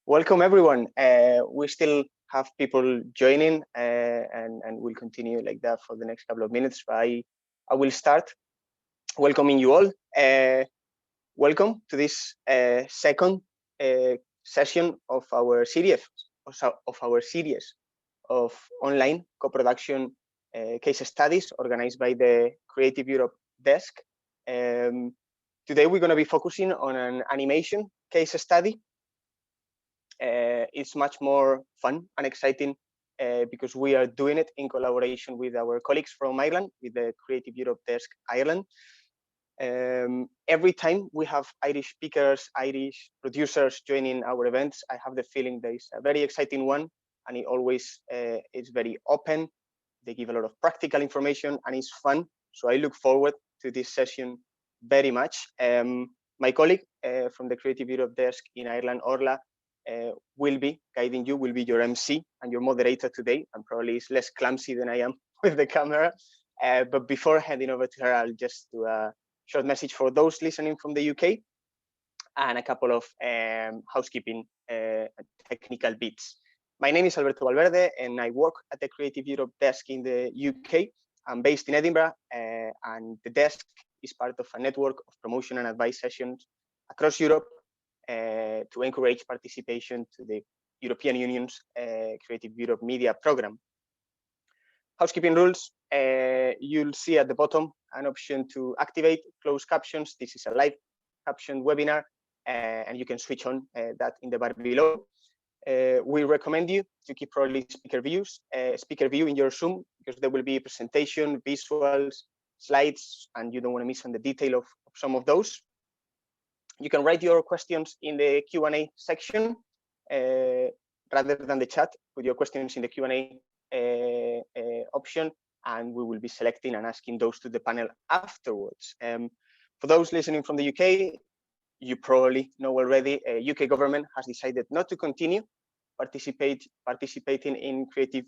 Welcome everyone. We still have people joining and we'll continue like that for the next couple of minutes. But I will start welcoming you all. Welcome to this second session of our series of online co-production case studies organized by the Creative Europe desk. Today we're going to be focusing on an animation case study. It's much more fun and exciting because we are doing it in collaboration with our colleagues from Ireland, with the Creative Europe desk Ireland. Every time we have Irish speakers, Irish producers joining our events, I have the feeling there is a very exciting one, and it always is very open. They give a lot of practical information and it's fun. So I look forward to this session very much. My colleague from the Creative Europe desk in Ireland, Orla, will be guiding you, will be your MC and your moderator today, and probably is less clumsy than I am with the camera. But before handing over to her, I'll just do a short message for those listening from the UK and a couple of housekeeping technical bits. My name is Alberto Valverde and I work at the Creative Europe desk in the UK. I'm based in Edinburgh and the desk is part of a network of promotion and advice sessions across Europe to encourage participation to the European Union's Creative Europe Media Programme. Housekeeping rules, you'll see at the bottom an option to activate closed captions. This is a live caption webinar and you can switch on that in the bar below. We recommend you to keep probably speaker view in your Zoom because there will be a presentation, visuals, slides, and you don't want to miss on the detail of some of those. You can write your questions in the Q&A section rather than the chat. Put your questions in the Q&A option, and we will be selecting and asking those to the panel afterwards. For those listening from the UK, you probably know already, UK government has decided not to continue participating in Creative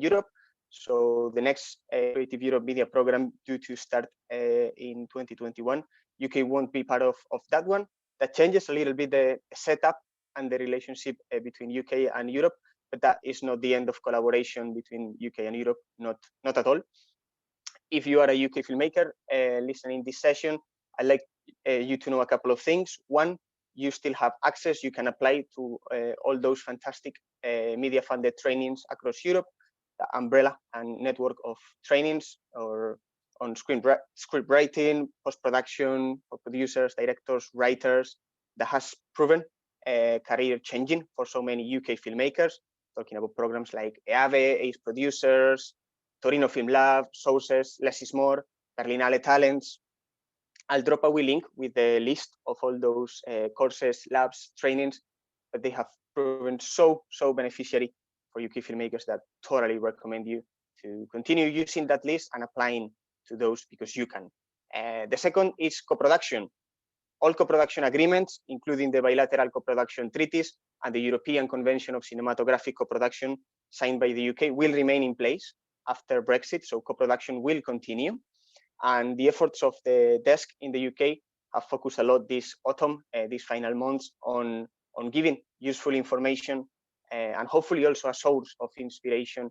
Europe. So the next Creative Europe Media Programme due to start in 2021, UK won't be part of that one. That changes a little bit the setup and the relationship between UK and Europe, but that is not the end of collaboration between UK and Europe, not at all. If you are a UK filmmaker listening this session, I'd like you to know a couple of things. One, you still have access. You can apply to all those fantastic media-funded trainings across Europe, the umbrella and network of trainings or on script writing, post-production for producers, directors, writers, that has proven career changing for so many UK filmmakers, talking about programs like EAVE, Ace Producers, Torino Film Lab, Sources, Less is More, Berlinale Talents. I'll drop a wee link with the list of all those courses, labs, trainings that they have proven so beneficiary for UK filmmakers that totally recommend you to continue using that list and applying to those because you can. The second is co-production. All co-production agreements, including the bilateral co-production treaties and the European Convention of Cinematographic Co-production signed by the UK, will remain in place after Brexit, so co-production will continue. And the efforts of the desk in the UK have focused a lot this autumn, these final months, on giving useful information and hopefully also a source of inspiration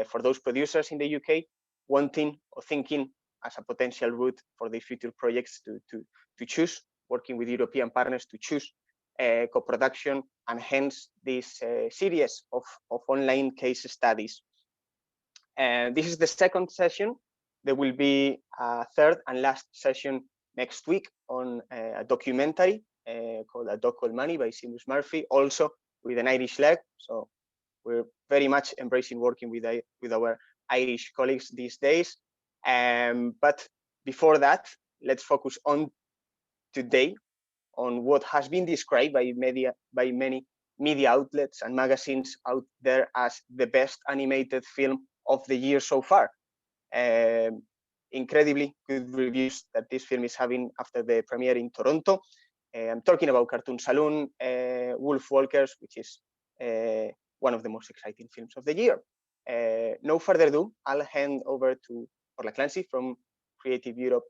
for those producers in the UK wanting or thinking as a potential route for their future projects to choose, working with European partners to choose co-production, and hence this series of online case studies. This is the second session. There will be a third and last session next week on a documentary called A Dog Called Money by Seamus Murphy, also with an Irish leg. So we're very much embracing working with our Irish colleagues these days. But before that, let's focus on today on what has been described by many media outlets and magazines out there as the best animated film of the year so far. Incredibly good reviews that this film is having after the premiere in Toronto. I'm talking about cartoon Saloon, Wolfwalkers, which is one of the most exciting films of the year. No further ado, I'll hand over to Orla Clancy from Creative Europe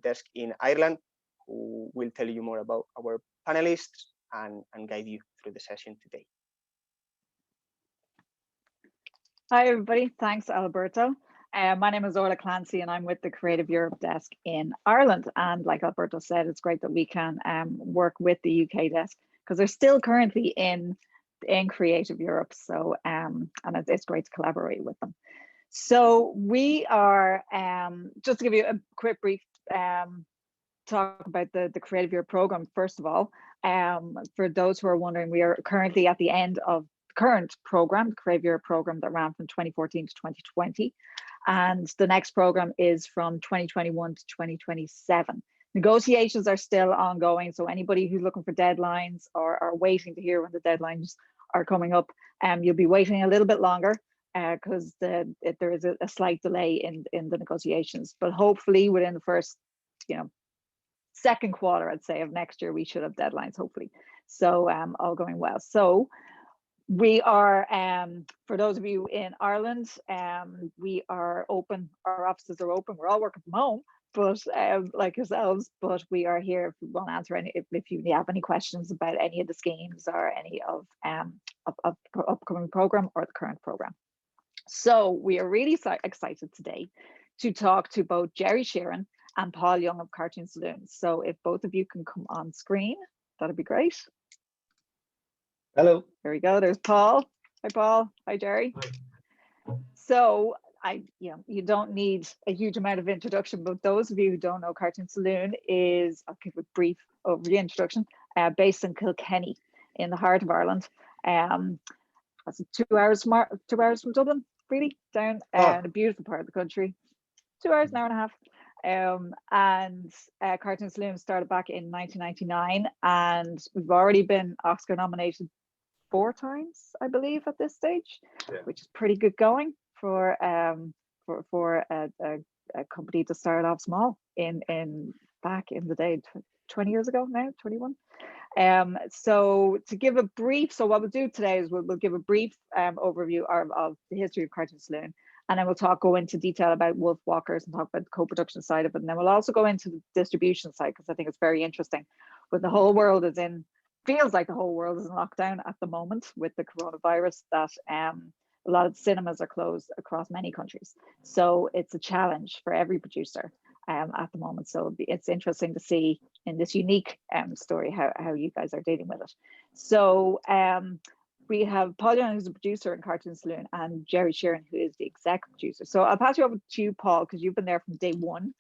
desk in Ireland, who will tell you more about our panelists and guide you through the session today. Hi, everybody. Thanks, Alberto. My name is Orla Clancy, and I'm with the Creative Europe desk in Ireland. And like Alberto said, it's great that we can work with the UK desk because they're still currently in Creative Europe. So, and it's great to collaborate with them. So we are, just to give you a quick brief talk about the Creative Europe program, first of all. For those who are wondering, we are currently at the end of current program, the Creative Europe program that ran from 2014 to 2020. And the next program is from 2021 to 2027. Negotiations are still ongoing. So anybody who's looking for deadlines or are waiting to hear when the deadlines are coming up, you'll be waiting a little bit longer because there is a slight delay in the negotiations. But hopefully within the first, second quarter, I'd say, of next year, we should have deadlines, hopefully. So all going well. So we are, for those of you in Ireland, we are open, our offices are open, we're all working from home, but like yourselves, but we are here if you want to answer if you have any questions about any of the schemes or any of upcoming program or the current program. So we are really excited today to talk to both Gerry Shirren and Paul Young of Cartoon Saloon. So if both of you can come on screen, that'd be great. Hello. There we go. There's Paul. Hi, Paul. Hi, Gerry. Hi. So you don't need a huge amount of introduction, but those of you who don't know, Cartoon Saloon is, I'll give a brief overview introduction, based in Kilkenny in the heart of Ireland. That's 2 hours from Dublin, really, down in a beautiful part of the country. 2 hours, an hour and a half. Cartoon Saloon started back in 1999, and we've already been Oscar nominated 4 times, I believe, at this stage, which is pretty good going for a company to start off small back in the day, 20 years ago now, 21. So to give a brief, so what we'll do today is we'll give a brief overview of the history of Cartoon Saloon, and then we'll go into detail about Wolfwalkers and talk about the co-production side of it, and then we'll also go into the distribution side because I think it's very interesting. When the whole world is feels like the whole world is in lockdown at the moment with the coronavirus, that a lot of cinemas are closed across many countries. So it's a challenge for every producer at the moment. So it's interesting to see in this unique story how you guys are dealing with it. So we have Paul Young, who's a producer in Cartoon Saloon, and Gerry Shirren, who is the exec producer. So I'll pass you over to you, Paul, because you've been there from day one.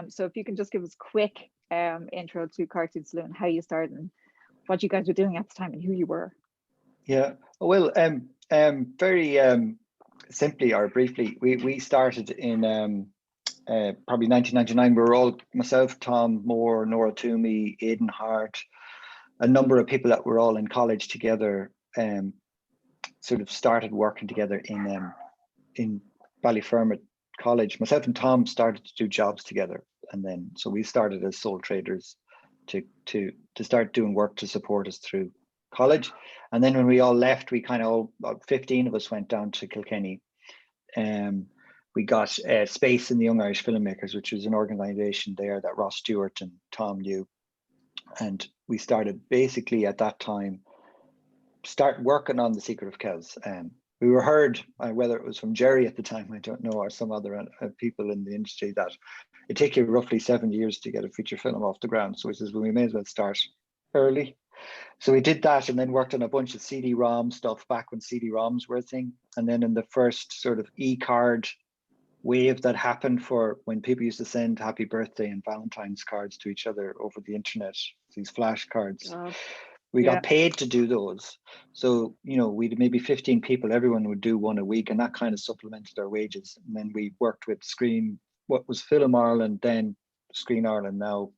So if you can just give us a quick intro to Cartoon Saloon, how you started and what you guys were doing at the time and who you were. Yeah, well, very simply or briefly, we started in probably 1999. We were all, myself, Tom Moore, Nora Toomey, Aidan Hart, a number of people that were all in college together, sort of started working together in Ballyfermot College. Myself and Tom started to do jobs together, and then so we started as sole traders to start doing work to support us through college. And then when we all left, we kind of 15 of us went down to Kilkenny. We got space in the Young Irish Filmmakers, which was an organization there that Ross Stewart and Tom knew. And we started basically at that time, start working on The Secret of Kells. We were heard, whether it was from Gerry at the time, I don't know, or some other people in the industry, that it takes you roughly 7 years to get a feature film off the ground. So he says, well, we may as well start early. So we did that and then worked on a bunch of CD-ROM stuff back when CD-ROMs were a thing. And then in the first sort of e-card wave that happened for when people used to send happy birthday and Valentine's cards to each other over the internet, these flash cards. We got paid to do those. So, we'd maybe 15 people, everyone would do one a week, and that kind of supplemented our wages. And then we worked with what was Film Ireland, then Screen Ireland now,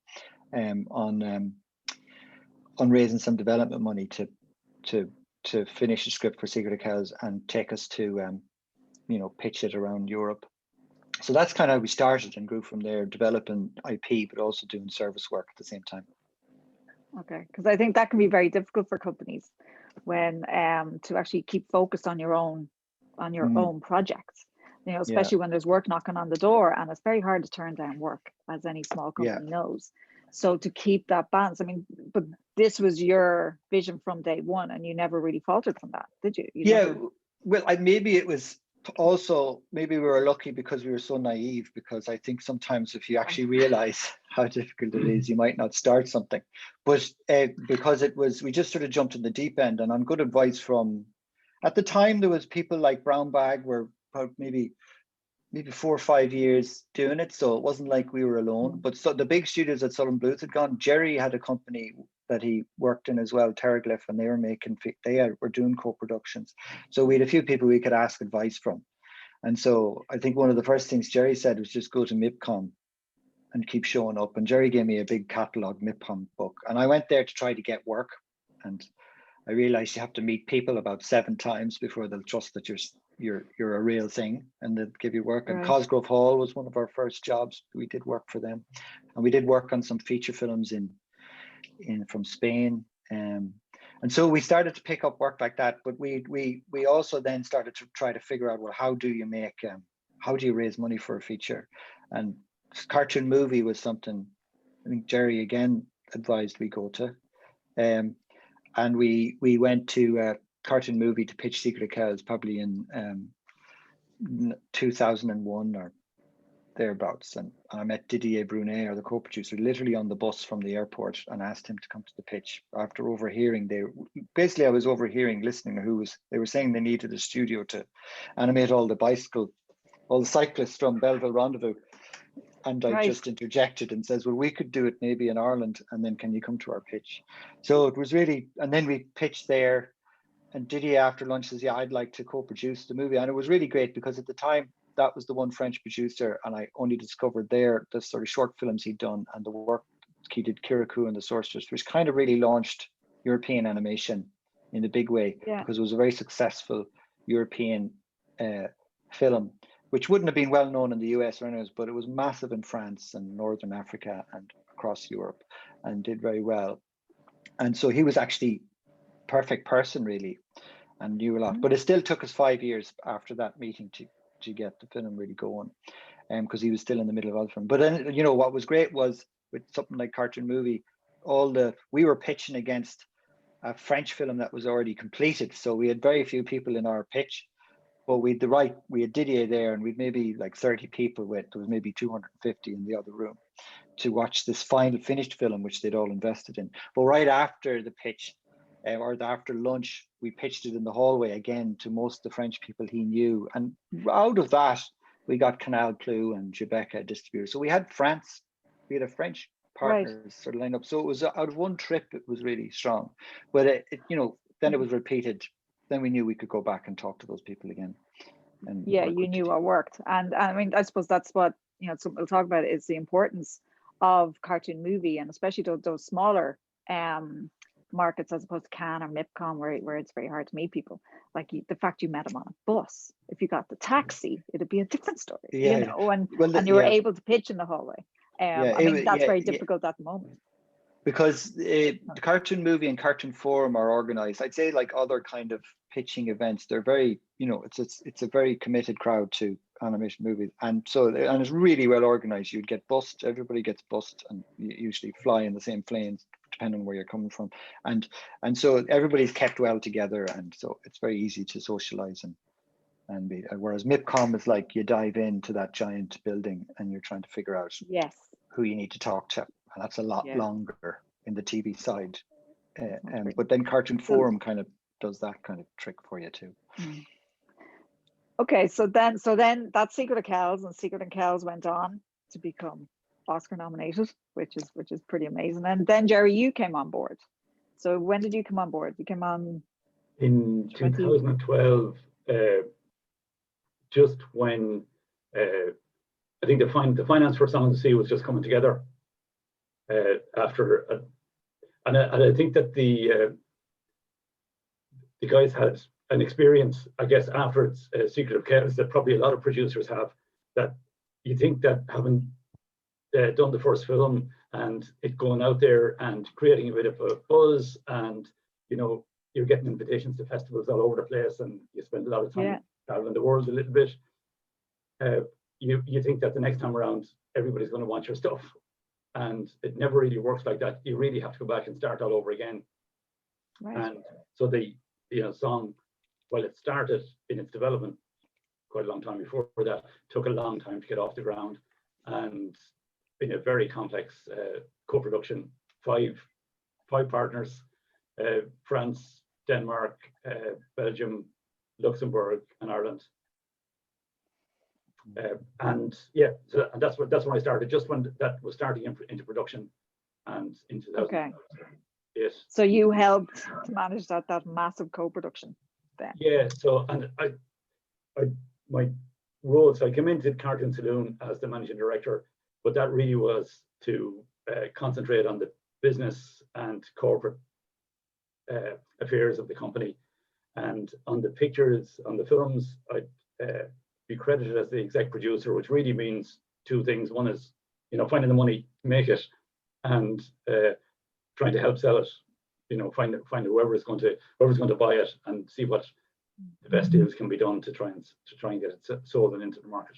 on raising some development money to finish the script for Secret of Kells and take us to, pitch it around Europe. So that's kind of how we started and grew from there, developing IP, but also doing service work at the same time. Okay, because I think that can be very difficult for companies when to actually keep focused on your own own projects. Especially when there's work knocking on the door, and it's very hard to turn down work, as any small company knows. So to keep that balance, I mean, but this was your vision from day one, and you never really faltered from that, did you? Well, maybe it was also, maybe we were lucky because we were so naive, because I think sometimes if you actually realize how difficult it is, you might not start something. But because we just sort of jumped in the deep end, and on good advice from, at the time, there was people like Brown Bag were maybe 4 or 5 years doing it, so it wasn't like we were alone. But so the big studios at Saloon had gone. Gerry had a company that he worked in as well, Terraglyph, and they were doing co-productions. So we had a few people we could ask advice from. And so I think one of the first things Gerry said was just go to MIPCOM and keep showing up. And Gerry gave me a big catalog MIPCOM book, and I went there to try to get work. And I realized you have to meet people about 7 times before they'll trust that you're a real thing, and they'll give you work. And Cosgrove Hall was one of our first jobs. We did work for them, and we did work on some feature films from Spain. And so we started to pick up work like that. But we also then started to try to figure out, well, how do you raise money for a feature? And cartoon movie was something I think Gerry again advised we go to. And we went to cartoon movie to pitch Secret of Kells, probably in 2001 or thereabouts. And I met Didier Brunet, or the co-producer, literally on the bus from the airport, and asked him to come to the pitch after overhearing. I was overhearing, listening they were saying they needed a studio to animate all the cyclists from Belleville Rendezvous. And I just interjected and says, well, we could do it maybe in Ireland, and then can you come to our pitch? So it was really, and then we pitched there, and Didier after lunch says, yeah, I'd like to co-produce the movie. And it was really great because at the time, that was the one French producer, and I only discovered the sort of short films he'd done and the work he did, Kirikou and the Sorceress, which kind of really launched European animation in a big way, because it was a very successful European film, which wouldn't have been well known in the US or anyways, but it was massive in France and Northern Africa and across Europe, and did very well. And so he was actually perfect person really, and knew a lot. But it still took us 5 years after that meeting to get the film really going, because he was still in the middle of other film. But then, what was great was with something like cartoon movie, we were pitching against a French film that was already completed, so we had very few people in our pitch. But we had Didier there, and we'd maybe like 30 people there was maybe 250 in the other room to watch this final finished film, which they'd all invested in. But right after the pitch, or after lunch, we pitched it in the hallway again to most of the French people he knew. And out of that, we got Canal Plus and Jebecca distributors. So we had a French partners sort of lined up. So it was out of one trip, it was really strong. But then it was repeated. Then we knew we could go back and talk to those people again. And you knew what worked. And I mean, I suppose that's what, something we'll talk about is the importance of cartoon movie, and especially those smaller markets as opposed to Cannes or MIPCOM, where it's very hard to meet people. Like the fact you met them on a bus, if you got the taxi, it'd be a different story, and you were able to pitch in the hallway. That's very difficult at the moment. Because the cartoon movie and cartoon forum are organized, I'd say, like other kind of pitching events. They're very, it's a very committed crowd to animation movies, and it's really well organized. You'd get bussed, everybody gets bussed, and you usually fly in the same planes depending on where you're coming from, and so everybody's kept well together, and so it's very easy to socialize and be. Whereas MIPCOM is like you dive into that giant building and you're trying to figure out who you need to talk to. And that's a lot longer in the TV side. But then Cartoon Forum kind of does that kind of trick for you too. Okay, so then that Secret of Kells and Kells went on to become Oscar nominated, which is pretty amazing. And then Gerry, you came on board. So when did you come on board? You came on in 2012, just when I think the finance for Sound of the Sea was just coming together. And I think that the guys had an experience, I guess, after it's Secret of Kells that probably a lot of producers have, that you think that having done the first film and it going out there and creating a bit of a buzz, and you're getting invitations to festivals all over the place, and you spend a lot of time traveling the world a little bit, you think that the next time around everybody's going to want your stuff. and it never really works like that. You really have to go back and start all over again. Right. And so the song, while it started in its development quite a long time before that, took a long time to get off the ground, and in a very complex co-production, five partners, France, Denmark, Belgium, Luxembourg, and Ireland. And yeah, so and that's when I started, just when that was starting into production, and in 2000. Okay. Yes. So you helped to manage that massive co-production then. Yeah. So, and my role, so I came into Cartoon Saloon as the managing director, but that really was to concentrate on the business and corporate affairs of the company, and on the pictures, on the films, I'd be credited as the exec producer, which really means two things. One is, finding the money to make it, and trying to help sell it. Find whoever's going to buy it, and see what the best deals can be done to try and get it sold and into the market.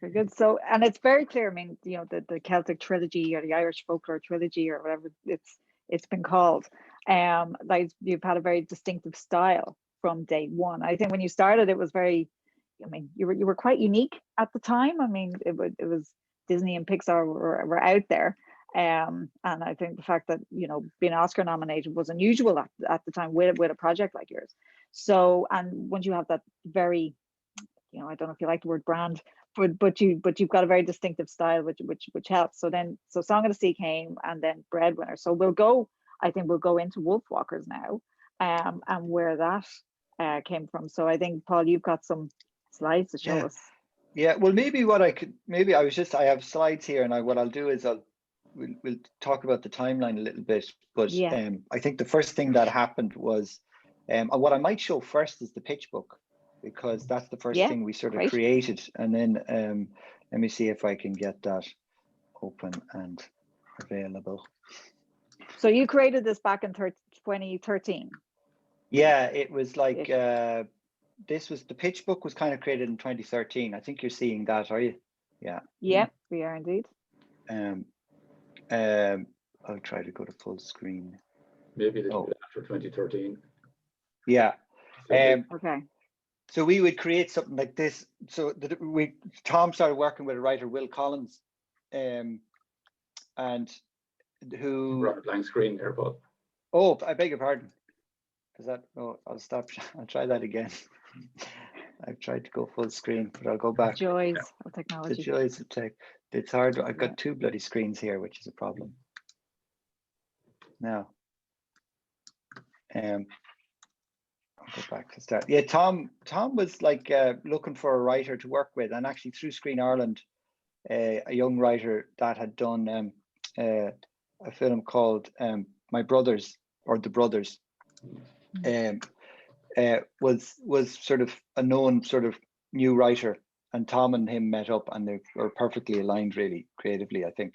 Very good. So, and it's very clear. I mean, the Celtic trilogy, or the Irish folklore trilogy, or whatever it's been called. Like, you've had a very distinctive style from day one. I think when you started, it was very. I mean, you were quite unique at the time. I mean, it was Disney and Pixar were out there. And I think the fact that being Oscar nominated was unusual at the time with a project like yours. So, and once you have that very, I don't know if you like the word brand, but you've got a very distinctive style, which helps. So Song of the Sea came, and then Breadwinner. So I think we'll go into Wolfwalkers now, and where that came from. So I think, Paul, you've got some slides to show us. Yeah. Well, I have slides here, and what I'll do is we'll talk about the timeline a little bit, but Yeah. I think the first thing that happened was, what I might show first is the pitch book, because that's the first thing we sort of created, and then let me see if I can get that open and available. So you created this back in 2013. Yeah, it was like the pitch book was kind of created in 2013. I think you're seeing that, are you? Yeah. Yeah, we are indeed. I'll try to go to full screen. Maybe a little bit after 2013. Yeah. Okay. So we would create something like this. So Tom started working with a writer, Will Collins, and who. We're on a blank screen there, Paul. Oh, I beg your pardon. Is that? Oh, I'll stop. I'll try that again. I've tried to go full screen, but I'll go back. Joys of technology. The joys of tech. It's hard. I've got two bloody screens here, which is a problem. Now, I'll go back to start. Yeah, Tom was like looking for a writer to work with, and actually through Screen Ireland, a young writer that had done a film called My Brothers, or The Brothers, was sort of a known sort of new writer. And Tom and him met up, and they were perfectly aligned, really creatively, I think,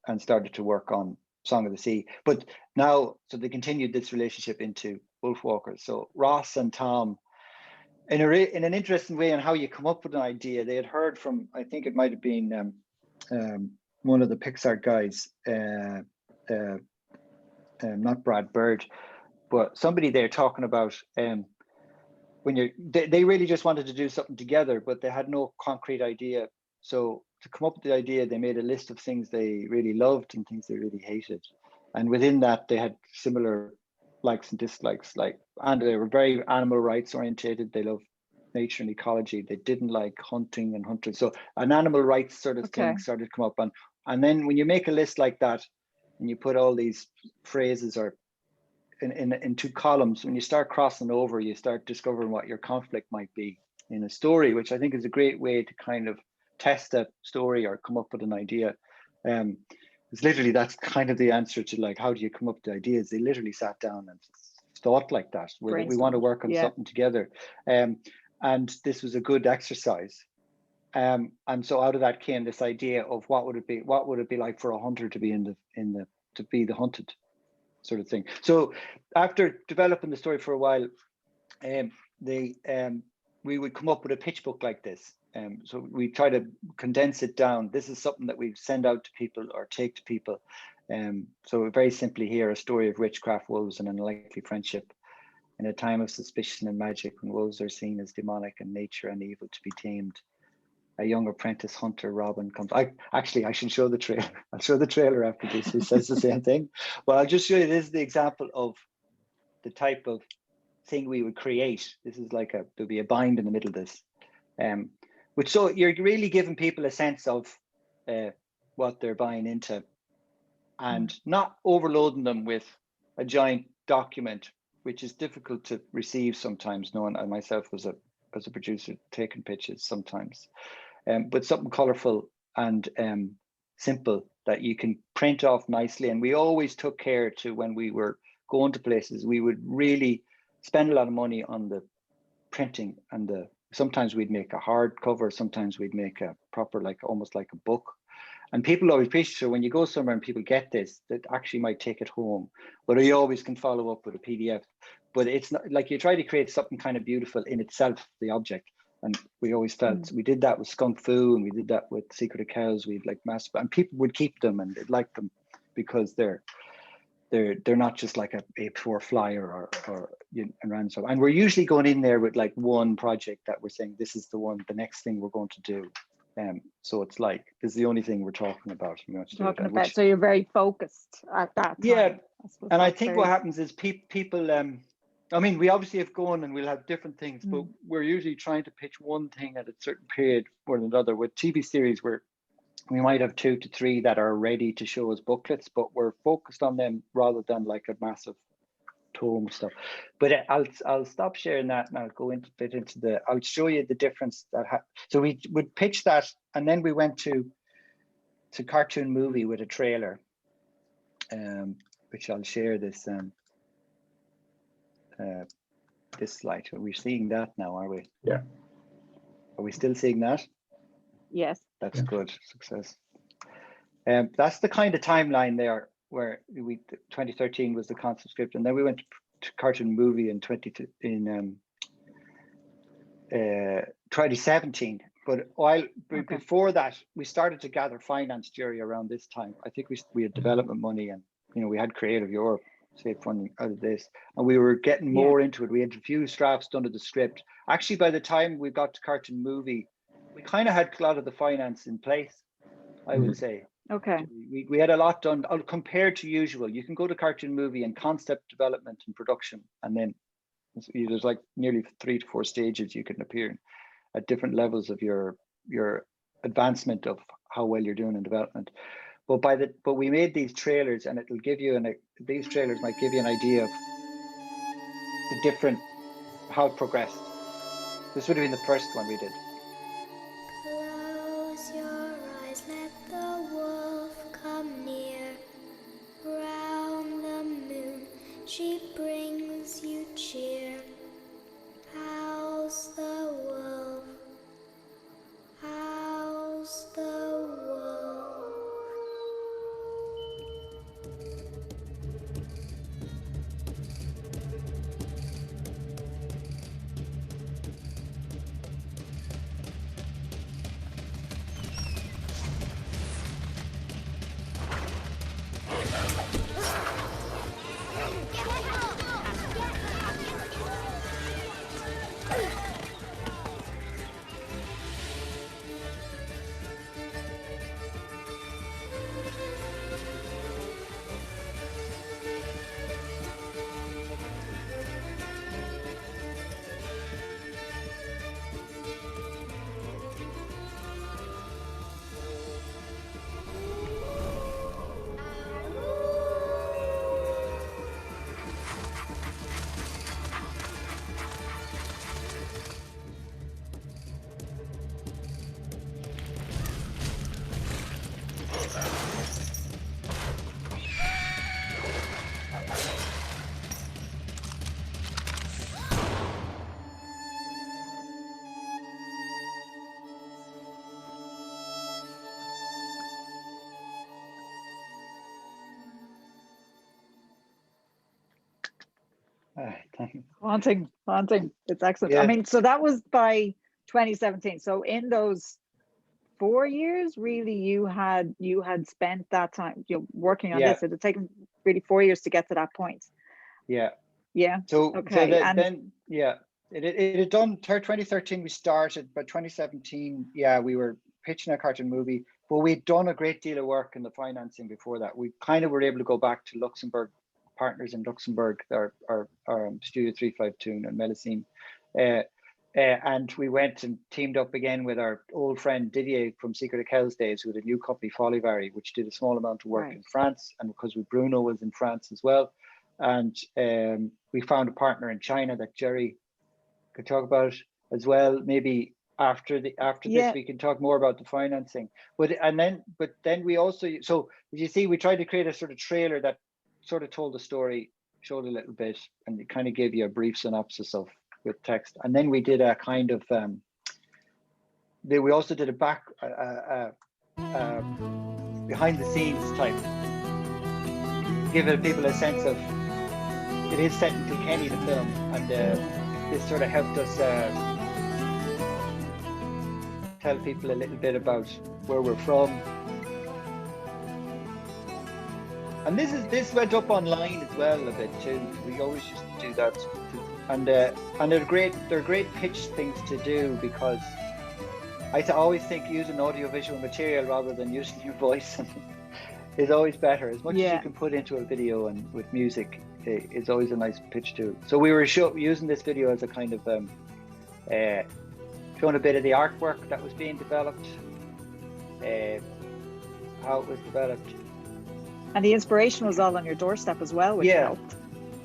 and started to work on Song of the Sea. But now, so they continued this relationship into Wolfwalkers. So Ross and Tom, in an interesting way, on how you come up with an idea, they had heard from, I think it might have been one of the Pixar guys, not Brad Bird, but somebody there talking about when they really just wanted to do something together, but they had no concrete idea. So to come up with the idea, they made a list of things they really loved and things they really hated. And within that, they had similar likes and dislikes, and they were very animal rights orientated. They loved nature and ecology. They didn't like hunting and hunters. So an animal rights sort of thing started to come up. And then when you make a list like that, and you put all these phrases or in two columns, when you start crossing over, you start discovering what your conflict might be in a story, which I think is a great way to kind of test a story or come up with an idea. It's literally, that's kind of the answer to like, how do you come up with the ideas? They literally sat down and thought like that. We want to work on something together. And this was a good exercise. And so out of that came this idea of what would it be like for a hunter to be to be the hunted sort of thing. So after developing the story for a while, we would come up with a pitch book like this. So we try to condense it down. This is something that we send out to people or take to people. So very simply here, a story of witchcraft, wolves, and an unlikely friendship. In a time of suspicion and magic, when wolves are seen as demonic and nature and evil to be tamed, a young apprentice hunter, Robin, comes. I should show the trailer. I'll show the trailer after this, who says the same thing. But I'll just show you, this is the example of the type of thing we would create. This is like there'll be a bind in the middle of this. Which, so you're really giving people a sense of what they're buying into, and not overloading them with a giant document, which is difficult to receive sometimes, knowing I myself was a producer taking pitches sometimes. But something colorful and simple that you can print off nicely. And we always took care to, when we were going to places, we would really spend a lot of money on the printing and sometimes we'd make a hard cover, sometimes we'd make a proper, like almost like a book. And people always appreciate, so when you go somewhere and people get this, that actually might take it home, but you always can follow up with a PDF. But it's not like, you try to create something kind of beautiful in itself, the object. And we always felt we did that with Skunk Fu, and we did that with Secret of Cows. We'd like mass, and people would keep them and they'd like them because they're not just like a A4 flyer or and random. And we're usually going in there with like one project that we're saying, this is the next thing we're going to do. So it's like, this is the only thing we're talking about. So you're very focused at that time. Yeah, and I think what happens is people, I mean, we obviously have gone and we'll have different things, but we're usually trying to pitch one thing at a certain period or another. With TV series, we might have 2 to 3 that are ready to show as booklets, but we're focused on them rather than like a massive tome stuff. But I'll stop sharing that and I'll go into I'll show you the difference so we would pitch that, and then we went to cartoon movie with a trailer, which I'll share this this slide. Are we seeing that now, are we? Yeah. Are we still seeing that? Yes. That's good. Success. That's the kind of timeline there, where 2013 was the concept script, and then we went to cartoon movie in 2017. But before that, we started to gather finance, Gerry, around this time. I think we had development money, and we had Creative Europe save funding out of this, and we were getting more into it. We had a few drafts done of the script. Actually, by the time we got to cartoon movie, we kind of had a lot of the finance in place, I would say. Okay. We had a lot done compared to usual. You can go to cartoon movie and concept development and production, and then there's like nearly 3 to 4 stages you can appear in at different levels of your advancement of how well you're doing in development. But we made these trailers, and it'll give you these trailers might give you an idea of the different, how it progressed. This would have been the first one we did. Close your eyes, let the wolf come near. Round the moon, she brings you cheer. How's the wolf? How's the wolf? Haunting. It's excellent. Yeah. I mean, so that was by 2017. So in those 4 years, really, you had spent that time, working on Yeah. this. It had taken really 4 years to get to that point. Yeah. Yeah. So Okay. then it had done 2013 we started, but 2017 we were pitching a cartoon movie, but we'd done a great deal of work in the financing before that. We kind of were able to go back to Luxembourg, partners in Luxembourg, our Studio 352 and Melusine, and we went and teamed up again with our old friend Didier from Secret of Kells days, with a new company, Folivari, which did a small amount of work in France, and because Bruno was in France as well. And we found a partner in China that Gerry could talk about as well. Maybe after this we can talk more about the financing. But then we also, so you see, we tried to create a sort of trailer that sort of told the story, showed a little bit, and it kind of gave you a brief synopsis of with text. And then we did a kind of we also did a behind the scenes type, give people a sense of, it is set in Kilkenny, the film, and this sort of helped us tell people a little bit about where we're from. And this went up online as well a bit too. We always used to do that, and they're great pitch things to do, because I always think using audiovisual material rather than using your voice is always better. As much as you can put into a video, and with music, it's always a nice pitch too. So we were using this video as a kind of showing a bit of the artwork that was being developed, how it was developed. And the inspiration was all on your doorstep as well, which helped.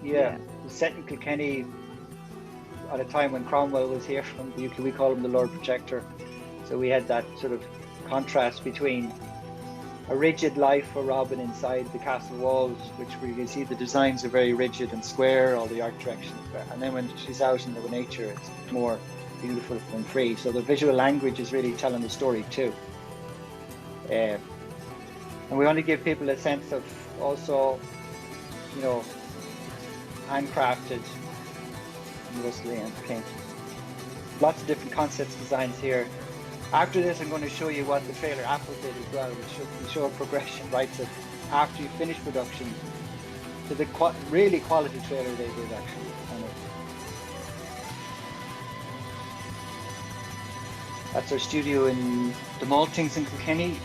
Yeah. It was set in Kilkenny at a time when Cromwell was here from the UK. We call him the Lord Protector. So we had that sort of contrast between a rigid life for Robin inside the castle walls, which we can see the designs are very rigid and square, all the art directions. And then when she's out in the nature, it's more beautiful and free. So the visual language is really telling the story too. And we want to give people a sense of also, handcrafted and rustling and paint. Lots of different concepts, designs here. After this, I'm going to show you what the trailer Apple did as well. We'll show a progression right to after you finish production to the really quality trailer they did actually. That's our studio in the Maltings in Kilkenny.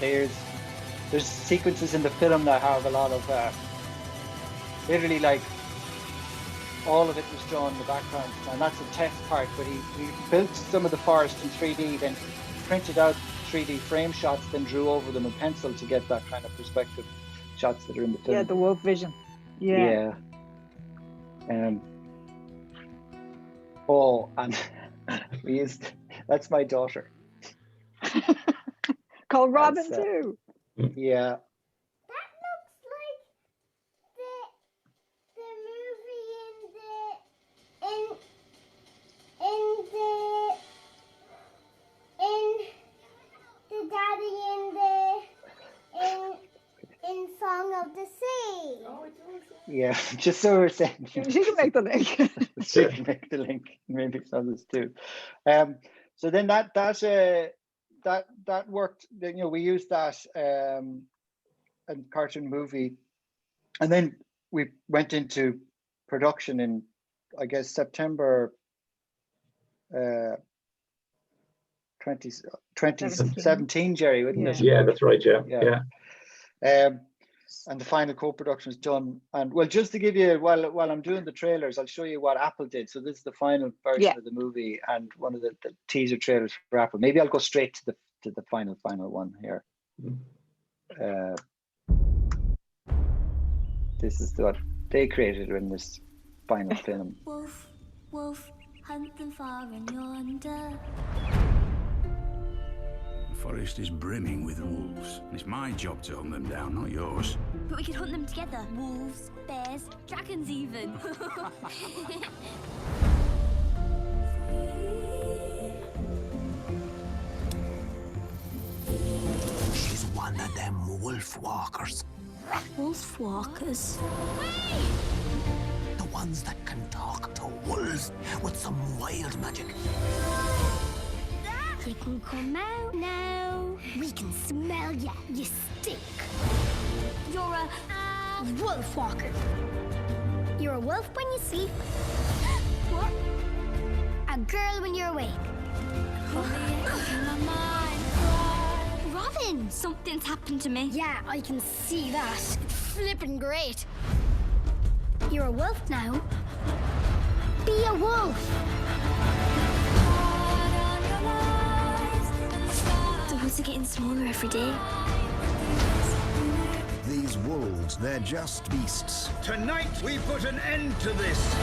There's sequences in the film that have a lot of literally, like, all of it was drawn in the background, and that's a test part. But he built some of the forest in 3D, then printed out 3D frame shots, then drew over them in pencil to get that kind of perspective shots that are in the film. Yeah, the wolf vision. Yeah. And we used, that's my daughter. Called Robin too. Yeah. That looks like the movie in the daddy in Song of the Sea. Oh, it does. Yeah, just so we're saying. She can make the link. She can make the link. Maybe it's others too. So then that worked. We used that in cartoon movie, and then we went into production in, I guess, September 2017, Gerry, wouldn't it? Yeah, that's right. Yeah. And the final co-production is done. And well, just to give you, while I'm doing the trailers, I'll show you what Apple did. So this is the final version of the movie and one of the teaser trailers for Apple. Maybe I'll go straight to the final one here. This is what they created in this final film. Wolf, wolf, hunt them far and yonder. The forest is brimming with wolves. It's my job to hunt them down, not yours. But we could hunt them together. Wolves, bears, dragons even. She's one of them Wolfwalkers. Wolfwalkers? The ones that can talk to wolves with some wild magic. You can come out now. We can smell ya. You stink. You're a Wolfwalker. You're a wolf when you sleep. What? A girl when you're awake. Robin! Something's happened to me. Yeah, I can see that. Flippin' great. You're a wolf now. Be a wolf. The woods are getting smaller every day. These wolves, they're just beasts. Tonight we put an end to this.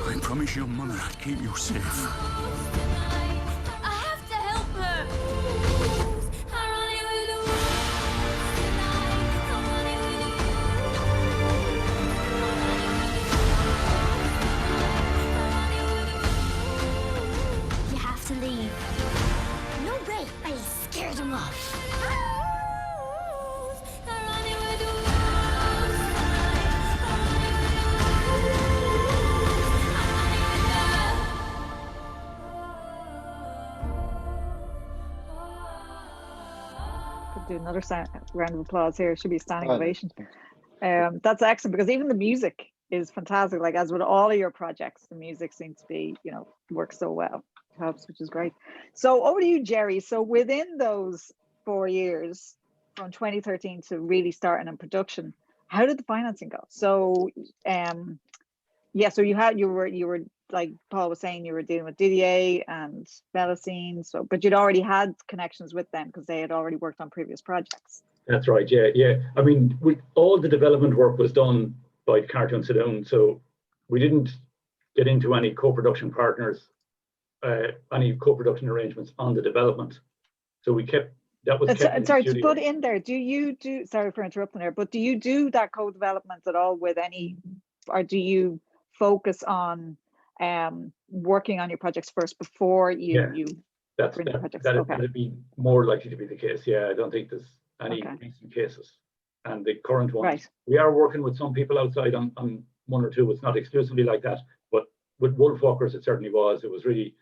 I promise your mother I'd keep you safe. I have to help her. You have to leave. No way. I scared him off. Could do another round of applause here. Should be a standing Oh, ovation. That's excellent because even the music is fantastic. Like as with all of your projects, the music seems to be, you know, works so well. It helps, which is great. So over to you, Gerry. So within those 4 years, from 2013 to really starting in production, how did the financing go? So, yeah, so you were like Paul was saying, you were dealing with Didier and Melusine. So, but you'd already had connections with them because they had already worked on previous projects. That's right. Yeah. I mean, all the development work was done by Cartoon Saloon, so we didn't get into any co-production partners, any co-production arrangements on the development. So we kept that was kept in the Sorry, to studio. put in there, do you do, sorry for interrupting there, but do you do that co-development at all with any, or do you focus on working on your projects first before you bring the projects? Okay. That'd be more likely to be the case. Yeah, I don't think there's any Okay. recent cases. And the current ones, Right. we are working with some people outside on one or two. It's not exclusively like that, but with Wolfwalkers, it certainly was. It was really,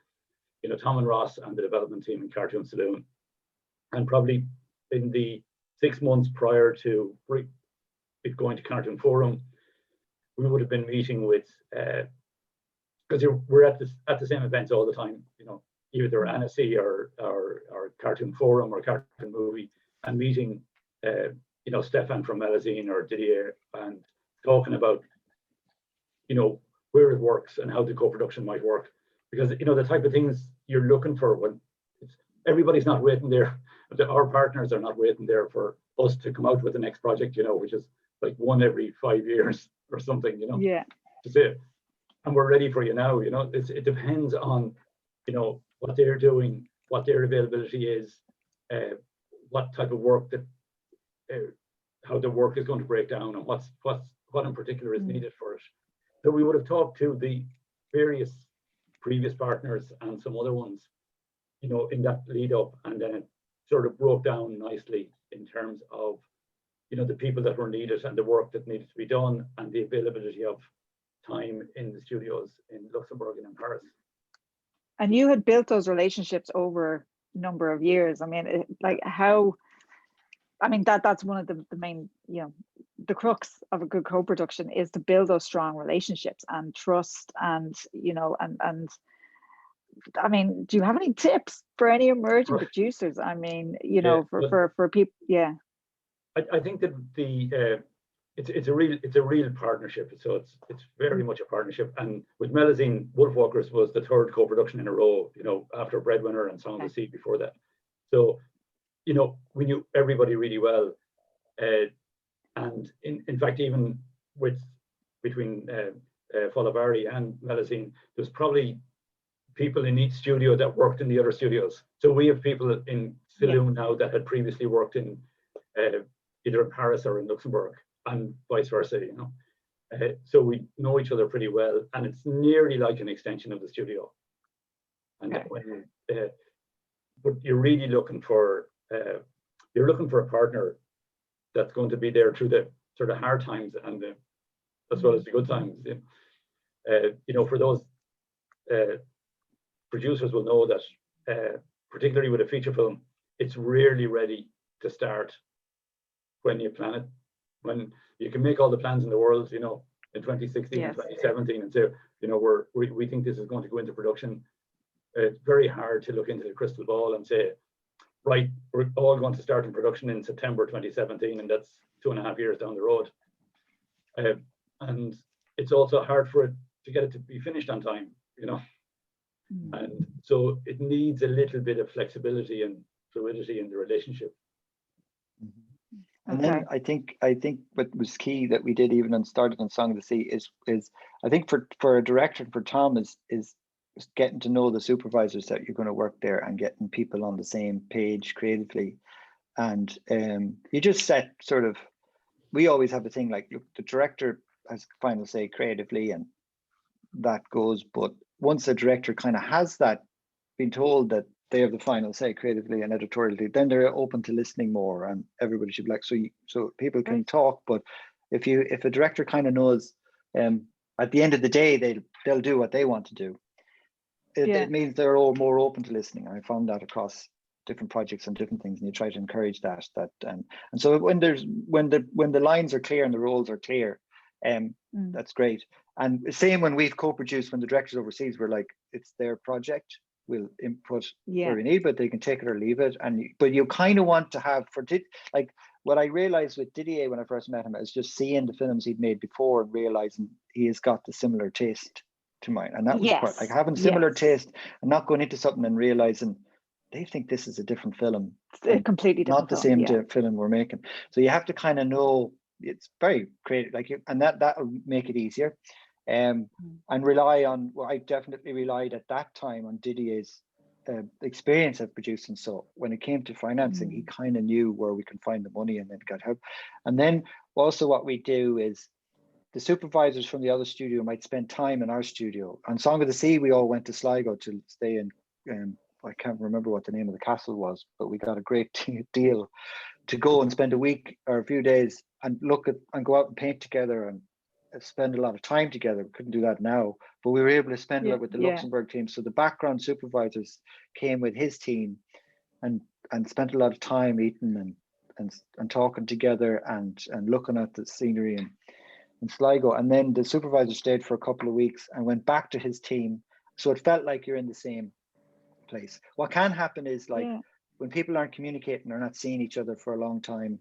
you know, Tom and Ross and the development team in Cartoon Saloon. And probably in the 6 months prior to it going to Cartoon Forum, we would have been meeting with, because we're at the same events all the time, you know, either Annecy or Cartoon Forum or Cartoon Movie, and meeting, you know, Stefan from Melusine or Didier, and talking about, you know, where it works and how the co-production might work, because you know the type of things you're looking for when everybody's not waiting there. Our partners are not waiting there for us to come out with the next project, you know, which is like one every 5 years or something, you know. Yeah. That's it. And we're ready for you now, you know. It depends on, you know, what they're doing, what their availability is, what type of work that, how the work is going to break down, and what in particular is needed for it. So we would have talked to the various previous partners and some other ones, you know, in that lead up, and then it sort of broke down nicely in terms of, you know, the people that were needed and the work that needed to be done and the availability of time in the studios in Luxembourg and in Paris. And you had built those relationships over a number of years. I mean, like how, I mean, that's one of the main, you know, the crux of a good co-production is to build those strong relationships and trust, and, you know, and I mean, do you have any tips for any emerging producers? I mean, you know, for people, yeah. I think that it's a real partnership. So it's very much a partnership. And with Melusine, Wolfwalkers was the third co-production in a row, you know, after Breadwinner and Song of the Sea before that. So, you know, we knew everybody really well. And in fact, even between Folavari and Melusine, there's probably people in each studio that worked in the other studios. So we have people in Saloon now that had previously worked in either in Paris or in Luxembourg, and vice versa, you know. So we know each other pretty well, and it's nearly like an extension of the studio. And when, but you're really looking for a partner that's going to be there through the sort of hard times and as well as the good times. You know, for those producers will know that, particularly with a feature film, it's rarely ready to start when you plan it. When you can make all the plans in the world, you know, in 2016 and 2017 and say, you know, we think this is going to go into production. It's very hard to look into the crystal ball and say, right, we're all going to start in production in September 2017, and that's 2.5 years down the road. And it's also hard for it to get it to be finished on time, you know. And so it needs a little bit of flexibility and fluidity in the relationship. And then I think what was key that we did even on started on Song of the Sea is I think for a director and for Tom is getting to know the supervisors that you're going to work there and getting people on the same page creatively. And you just set sort of, we always have a thing like, look, the director has final say creatively and that goes, but once the director kind of has that, been told that they have the final say creatively and editorially, then they're open to listening more, and everybody should be like, so people can talk. But if a director kind of knows, at the end of the day, they'll do what they want to do. It means they're all more open to listening. I found that across different projects and different things, and you try to encourage that. And so when the lines are clear and the roles are clear, that's great. And same when we've co-produced, when the director's overseas, we're like, it's their project. We'll input where we need, but they can take it or leave it. But you kind of want to have like what I realized with Didier when I first met him is just seeing the films he'd made before and realizing he has got the similar taste to mine. And that was quite like having similar taste and not going into something and realizing they think this is a different film. It's completely different, not the same film we're making. So you have to kind of know, it's very creative, like you, and that'll make it easier. And rely on, well, I definitely relied at that time on Didier's experience of producing. So when it came to financing, he kind of knew where we can find the money and then got help. And then also what we do is the supervisors from the other studio might spend time in our studio. On Song of the Sea, we all went to Sligo to stay in, I can't remember what the name of the castle was, but we got a great deal to go and spend a week or a few days and look at and go out and paint together and spend a lot of time together. We couldn't do that now, but we were able to spend it with the Luxembourg team. So the background supervisors came with his team and spent a lot of time eating and talking together and looking at the scenery in Sligo. And then the supervisor stayed for a couple of weeks and went back to his team. So it felt like you're in the same place. What can happen is like when people aren't communicating or not seeing each other for a long time,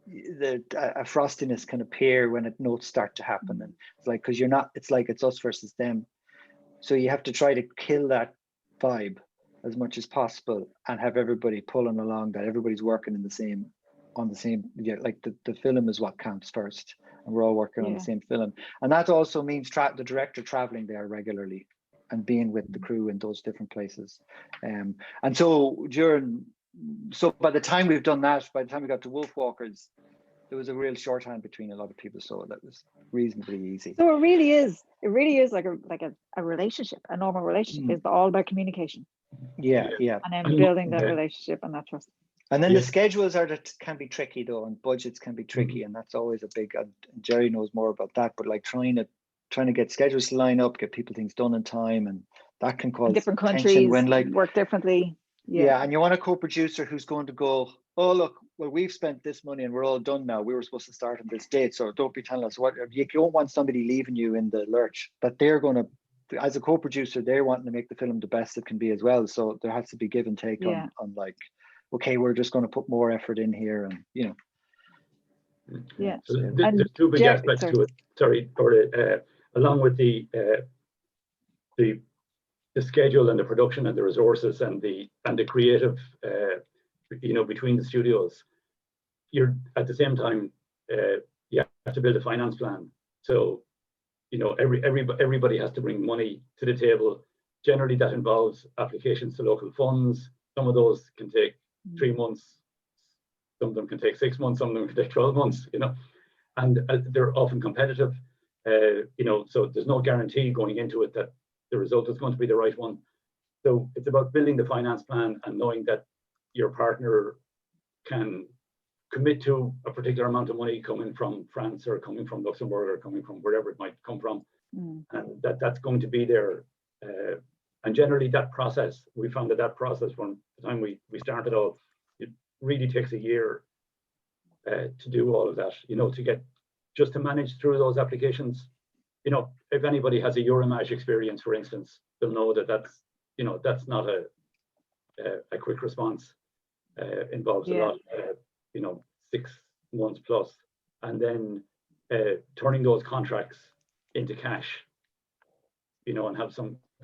a frostiness can appear when notes start to happen, and it's like, because you're not, it's like it's us versus them, so you have to try to kill that vibe as much as possible and have everybody pulling along, that everybody's working on the same like the film is what counts first, and we're all working on the same film. And that also means the director traveling there regularly and being with the crew in those different places. And so by the time we've done that, by the time we got to Wolfwalkers, there was a real shorthand between a lot of people, so that was reasonably easy. So it really is like a relationship, a normal relationship. It's all about communication. Yeah. And then building that relationship and that trust. And then the schedules can be tricky though, and budgets can be tricky, and that's always a big. And Gerry knows more about that, but like trying to get schedules to line up, get people things done in time, and that can cause different tension countries when like work differently. Yeah, and you want a co-producer who's going to go, oh look, well we've spent this money and we're all done now. We were supposed to start on this date, so don't be telling us what. You don't want somebody leaving you in the lurch. That they're going to, as a co-producer, they're wanting to make the film the best it can be as well. So there has to be give and take on like, okay, we're just going to put more effort in here, and you know. Yeah. So there's two big aspects to it. Sorry, along with the schedule and the production and the resources and the creative, between the studios, you're at the same time you have to build a finance plan. So everybody has to bring money to the table. Generally, that involves applications to local funds. Some of those can take 3 months. Some of them can take 6 months. Some of them can take 12 months. And they're often competitive. So there's no guarantee going into it that the result is going to be the right one. So it's about building the finance plan and knowing that your partner can commit to a particular amount of money coming from France or coming from Luxembourg or coming from wherever it might come from, and that's going to be there And generally that process, we found that process from the time we started off, it really takes a year to do all of that, to manage through those applications. If anybody has a Euromage experience, for instance, they'll know that's not a quick response. Involves a lot, 6 months plus, and then turning those contracts into cash, and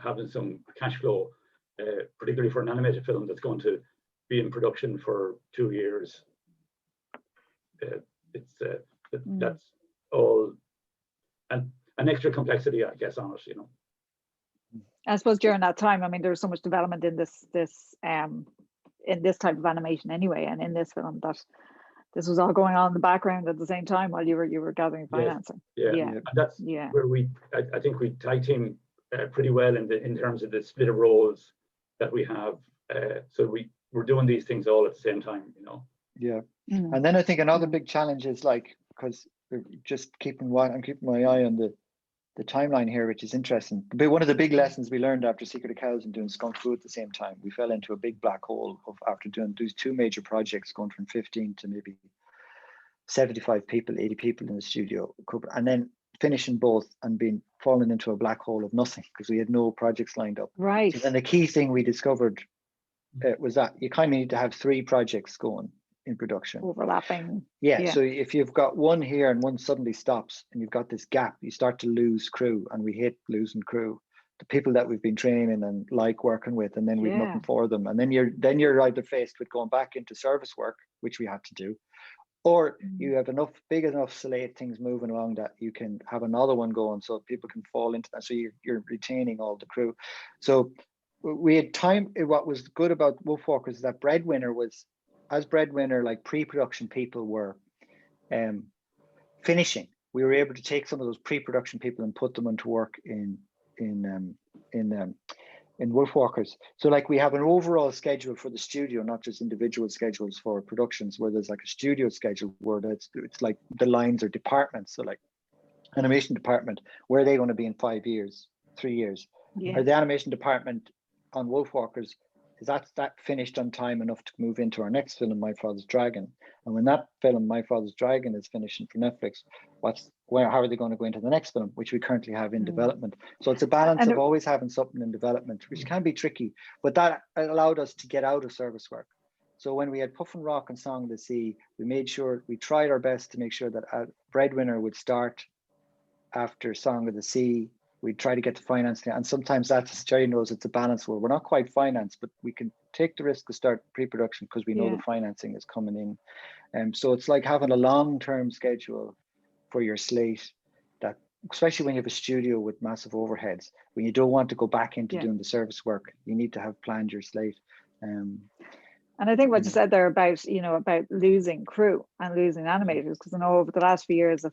having some cash flow, particularly for an animated film that's going to be in production for 2 years. That's all, and an extra complexity, I guess, on it. I suppose during that time, I mean, there was so much development in this type of animation anyway, and in this film, that this was all going on in the background at the same time while you were gathering financing. Yeah. And that's where I think we tag team pretty well in terms of the split of roles that we have. So we're doing these things all at the same time, Yeah. And then I think another big challenge is because we're just I'm keeping my eye on the timeline here, which is interesting. But one of the big lessons we learned after Secret of Cows and doing Skunk Fu at the same time, we fell into a big black hole after doing these 2 major projects, going from 15 to maybe 75 people, 80 people in the studio, and then finishing both and falling into a black hole of nothing because we had no projects lined up. Right. So then the key thing we discovered was that you kind of need to have 3 projects going in production. Overlapping. Yeah, so if you've got one here and one suddenly stops and you've got this gap, you start to lose crew, and we hate losing crew. The people that we've been training and like working with, and then we've nothing for them. And then you're either faced with going back into service work, which we had to do, or you have big enough slate things moving along that you can have another one going so people can fall into that. So you're retaining all the crew. So we had time. What was good about Wolfwalkers is that Breadwinner was, as Breadwinner, like pre-production people were finishing, we were able to take some of those pre-production people and put them into work in Wolfwalkers. So like we have an overall schedule for the studio, not just individual schedules for productions, where there's like a studio schedule where it's like the lines are departments. So like animation department, where are they going to be in 5 years, 3 years? Or the animation department on Wolfwalkers, is that finished on time enough to move into our next film, My Father's Dragon? And when that film, My Father's Dragon, is finishing for Netflix, how are they going to go into the next film, which we currently have in development? So it's a balance of always having something in development, which can be tricky, but that allowed us to get out of service work. So when we had Puff and Rock and Song of the Sea, we tried our best to make sure that Breadwinner would start after Song of the Sea. We try to get the financing, and sometimes that's, Gerry knows, it's a balance where we're not quite financed, but we can take the risk to start pre-production because we know the financing is coming in. So it's like having a long-term schedule for your slate, that especially when you have a studio with massive overheads, when you don't want to go back into doing the service work, you need to have planned your slate. And I think what you said there about losing crew and losing animators, because I know over the last few years,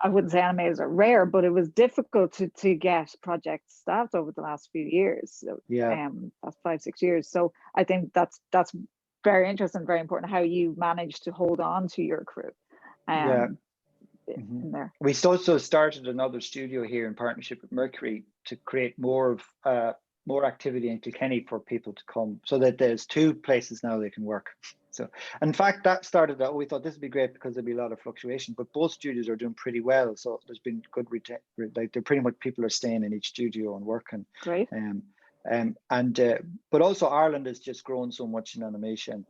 I wouldn't say animators are rare, but it was difficult to get projects staffed over the last few years. So, that's 5-6 years. So I think that's very interesting, very important, how you managed to hold on to your crew. In there. We also started another studio here in partnership with Mercury to create more activity in Kilkenny for people to come, so that there's 2 places now they can work. So in fact, that started out, we thought this would be great because there'd be a lot of fluctuation, but both studios are doing pretty well. So there's been good like they're pretty much, people are staying in each studio and working. Great. But also Ireland has just grown so much in animation,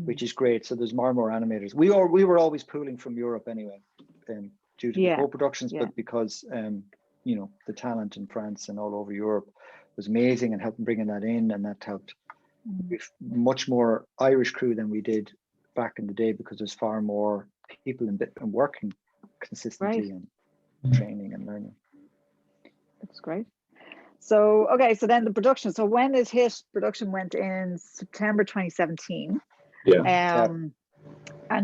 which is great. So there's more and more animators. We were always pooling from Europe anyway, due to the co-productions, but because the talent in France and all over Europe was amazing and helping bringing that in, and that helped. We've much more Irish crew than we did back in the day because there's far more people and working consistently and training and learning. That's great. So so then the production. So when is HIT production went in September 2017. And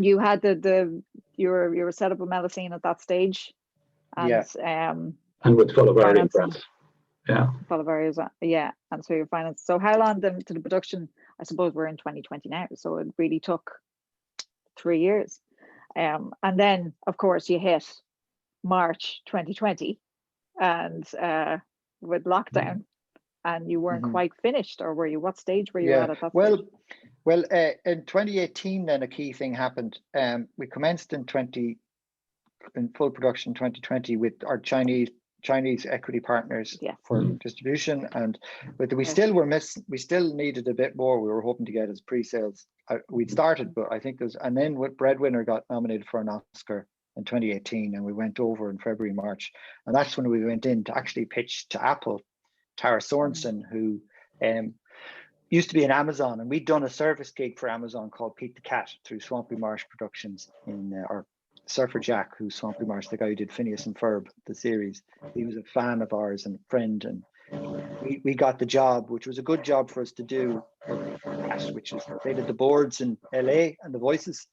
you had you were set up with Melusine at that stage. And with Wolfwalkers in France. Wolfwalkers, and so you're financed. So how long then to the production? I suppose we're in 2020 now, so it really took 3 years. And then of course you hit March 2020, and with lockdown, and you weren't quite finished, or were you? What stage were you at that well, stage? Well, in 2018, then a key thing happened. We commenced in full production 2020 with our Chinese equity partners for distribution, but we still needed a bit more. We were hoping to get as pre-sales. We'd started, but I think and then Breadwinner got nominated for an Oscar in 2018, and we went over in February, March, and that's when we went in to actually pitch to Apple, Tara Sorensen, who used to be in Amazon, and we'd done a service gig for Amazon called Pete the Cat through Swampy Marsh Productions or Surfer Jack, who's Swampy Marsh, the guy who did Phineas and Ferb, the series. He was a fan of ours and friend, and we got the job, which was a good job for us to do, which is they did the boards in LA and the voices.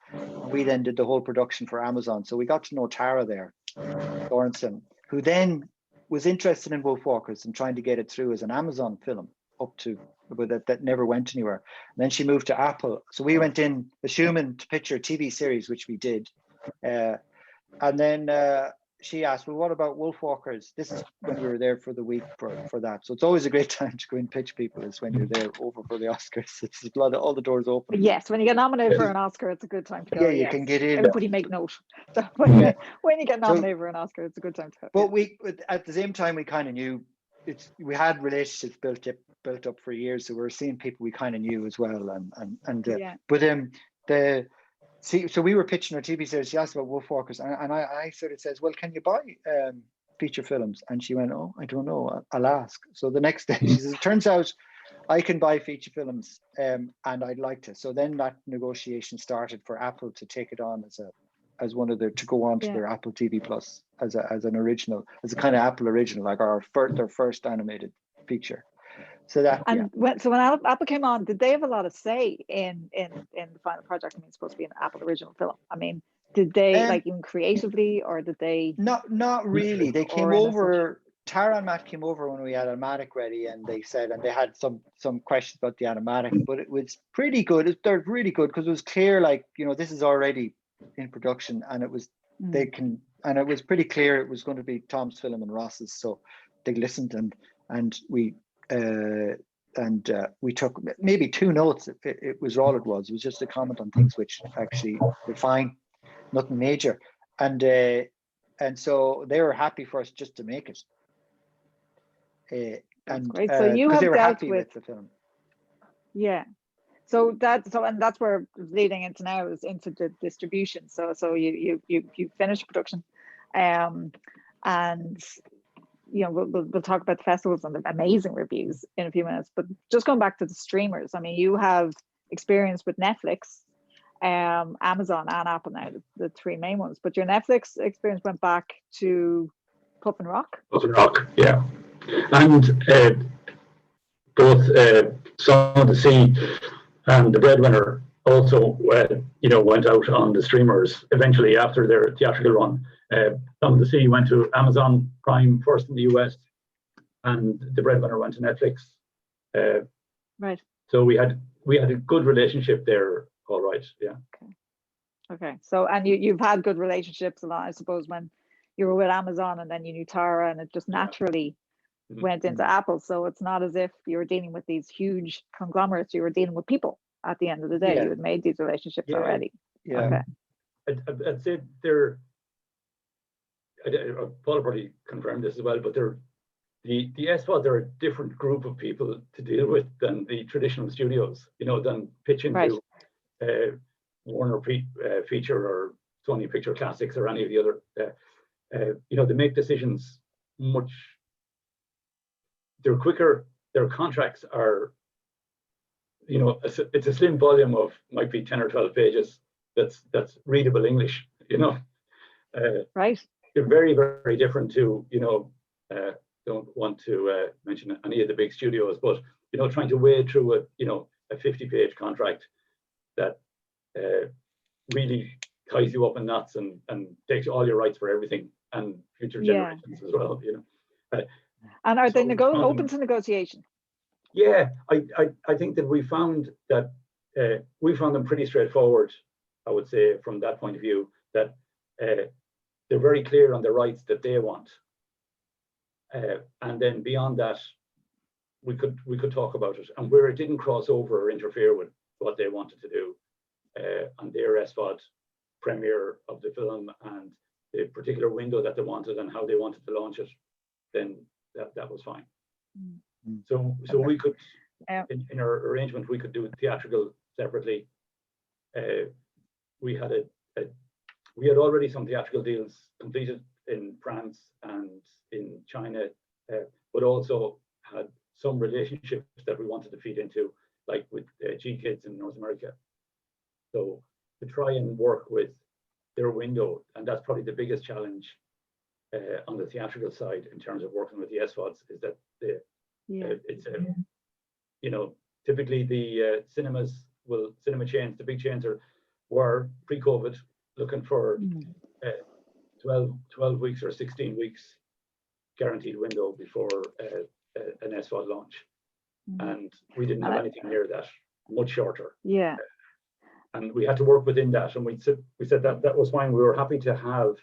We then did the whole production for Amazon. So we got to know Tara there, Sorensen, who then was interested in Wolfwalkers and trying to get it through as an Amazon film but that never went anywhere. And then she moved to Apple. So we went in assuming to picture a TV series, which we did. And then she asked, well, what about Wolfwalkers? This is when we were there for the week for that. So it's always a great time to go and pitch people, is when you're there over for the Oscars. It's a lot of, all the doors open. Yes, when you get nominated for an Oscar, it's a good time to go. Yeah, you can get in. Everybody make note. So when you get nominated for an Oscar, it's a good time to go. But we, at the same time, we kind of knew we had relationships built up for years, so we were seeing people we kind of knew as well, so we were pitching our TV series. She asked about Wolfwalkers, and I sort of says, well, can you buy feature films? And she went, oh, I don't know, I'll ask. So the next day she says, it turns out I can buy feature films, and I'd like to. So then that negotiation started for Apple to take it on as one of their, to go on to their Apple TV Plus as an original, as a kind of Apple original, like their first animated feature. So that, when Apple came on, did they have a lot of say in the final project? I mean, it's supposed to be an Apple original film. I mean, did they like even creatively, or did they? Not really. They came over. Tara and Matt came over when we had Animatic ready, and they said, and they had some questions about the Animatic, but it was pretty good. They're really good because it was clear, like, you know, this is already in production, and it was and it was pretty clear it was going to be Tom's film and Ross's. So they listened, and we took maybe 2 notes. It was all it was. It was just a comment on things which actually were fine, nothing major, and so they were happy for us just to make it. And great. So you have they were dealt happy with the film. Yeah. So that's where it's leading into now, is into the distribution. So you finished production, and you know, we'll talk about the festivals and the amazing reviews in a few minutes. But just going back to the streamers, I mean, you have experience with Netflix, Amazon, and Apple now, the 3 main ones. But your Netflix experience went back to Puff and Rock. Puff and Rock, yeah, and both Song of the Sea and The Breadwinner also, went out on the streamers eventually after their theatrical run. Song of the Sea went to Amazon Prime first in the US, and The Breadwinner went to Netflix. Right. So we had a good relationship there. All right. Yeah. Okay. So, and you've had good relationships a lot, I suppose, when you were with Amazon, and then you knew Tara, and it just naturally went into Apple. So it's not as if you were dealing with these huge conglomerates. You were dealing with people at the end of the day. You had made these relationships already. Yeah. Okay. I'd say they're, Paul probably confirmed this as well, but the SVOD, they're a different group of people to deal with than the traditional studios, than pitching to Warner Feature or Sony Picture Classics or any of the other. They make decisions much. They're quicker. Their contracts are, it's a slim volume of, might be 10 or 12 pages. That's readable English. Right. They're very, very different to, don't want to mention any of the big studios, but trying to wade through a 50-page contract that really ties you up in knots and takes all your rights for everything and future generations as well. And are they open to negotiation? Yeah, I think that we found them pretty straightforward. I would say from that point of view that they're very clear on the rights that they want, And then beyond that, we could talk about it. And where it didn't cross over or interfere with what they wanted to do on their SVOD premiere of the film and the particular window that they wanted and how they wanted to launch it, then that was fine. So we could, in our arrangement, we could do theatrical separately. We had already some theatrical deals completed in France and in China, but also had some relationships that we wanted to feed into, like with G Kids in North America. So to try and work with their window, and that's probably the biggest challenge on the theatrical side in terms of working with the SVODs, is that it's you know, typically the cinema chains, the big chains were pre-COVID looking for 12 weeks or 16 weeks guaranteed window before an SVOD launch, and we didn't have anything near that, much shorter. Yeah. And we had to work within that, and we said that was fine. We were happy to have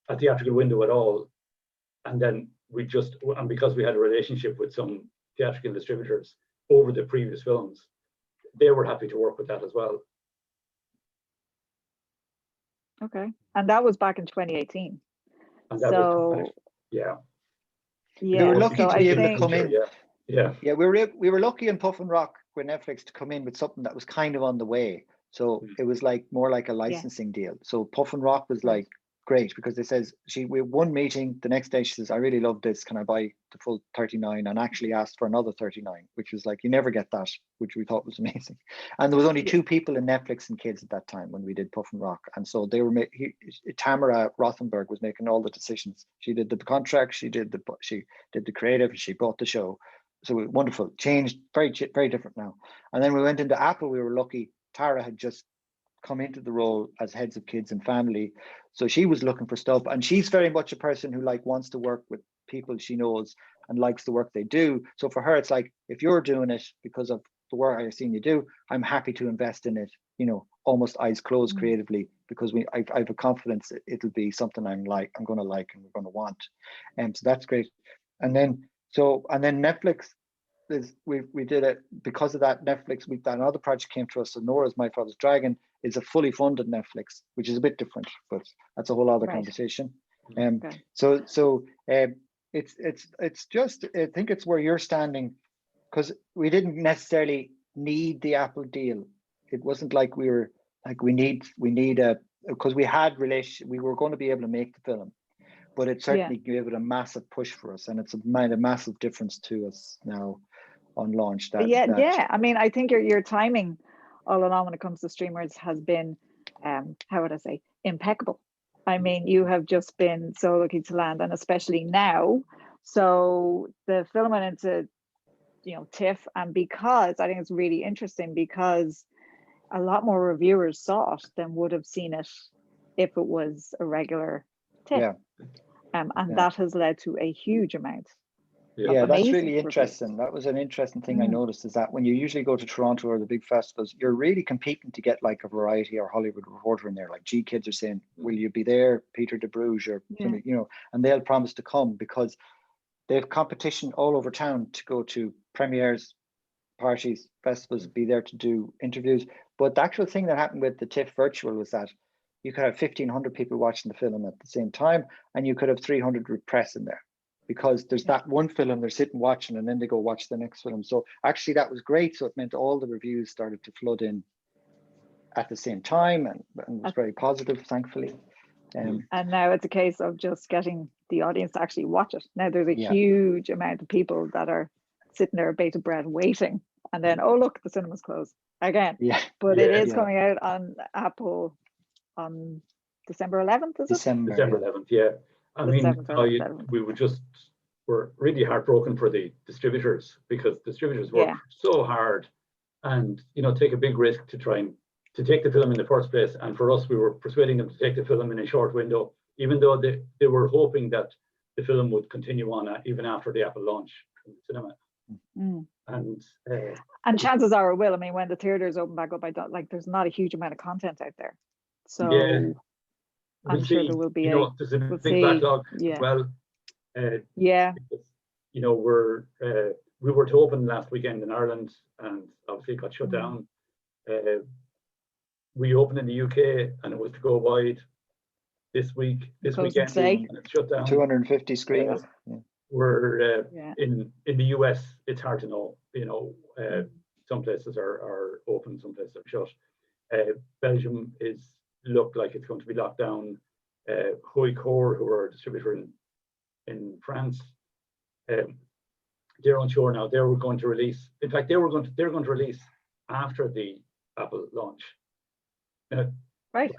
a theatrical window at all, and then and because we had a relationship with some theatrical distributors over the previous films, they were happy to work with that as well. Okay, and that was back in 2018. And that was, yeah. We were lucky to be able to come in. Yeah. We were lucky in Puff and Rock with Netflix to come in with something that was kind of on the way. So it was like more like a licensing deal. So Puff and Rock was like great, because it says we had one meeting, the next day she says, I really love this, can I buy the full 39? And actually asked for another 39, which was like, you never get that, which we thought was amazing. And there was only 2 people in Netflix and Kids at that time when we did Puff and Rock, and so they were Tamara Rothenberg was making all the decisions. She did the contract, she did the creative, she bought the show. So it was wonderful, changed, very different now. And then we went into Apple. We were lucky, Tara had just come into the role as heads of Kids and Family, so she was looking for stuff, and she's very much a person who wants to work with people she knows and likes the work they do. So for her, it's like, if you're doing it because of the work I've seen you do, I'm happy to invest in it, almost eyes closed creatively, because I have a confidence that it'll be something I'm going to like and we're going to want. And so that's great. And then Netflix, we did it because of that. Netflix, another project came to us. So Nora's My Father's Dragon is a fully funded Netflix, which is a bit different, but that's a whole other conversation. So it's just, I think it's where you're standing, because we didn't necessarily need the Apple deal. It wasn't like we were like we need because we had we were going to be able to make the film, but it certainly gave it a massive push for us, and it's made a massive difference to us now on launch. I mean, I think your timing all along when it comes to streamers has been how would I say, impeccable. I mean, you have just been so lucky to land, and especially now. So the film went into TIFF, and because I think it's really interesting, because a lot more reviewers saw it than would have seen it if it was a regular TIFF. That has led to a huge amount. Yeah, that's really interesting. That was an interesting thing I noticed, is that when you usually go to Toronto or the big festivals, you're really competing to get like a Variety or Hollywood Reporter in there. Like G Kids are saying, will you be there, Peter de Bruges or something, and they'll promise to come, because they have competition all over town to go to premieres, parties, festivals, be there to do interviews. But the actual thing that happened with the TIFF virtual was that you could have 1,500 people watching the film at the same time, and you could have 300 with press in there, because there's that one film they're sitting watching and then they go watch the next film. So actually that was great. So it meant all the reviews started to flood in at the same time, and it was very positive, thankfully. And now it's a case of just getting the audience to actually watch it. Now there's a huge amount of people that are sitting there bated breath waiting, and then, oh look, the cinema's closed again. But it is coming out on Apple on December 11th, is it? December 11th, yeah. I mean, we were really heartbroken for the distributors, because distributors work so hard and take a big risk to try and to take the film in the first place. And for us, we were persuading them to take the film in a short window, even though they were hoping that the film would continue on even after the Apple launch in the cinema. And chances are it will. I mean, when the theaters open back up, there's not a huge amount of content out there. So I'm sure there will be there's a big backlog as well. you know, we were to open last weekend in Ireland, and obviously it got shut down. We opened in the UK, and it was to go wide this weekend, and it's shut down. 250 screens. We're in the US. It's hard to know. You know, some places are open, some places are shut. Belgium looked like it's going to be locked down. Hoycore, who are a distributor in France, they're unsure now. They were going to release. In fact, they're going to release after the Apple launch. Right.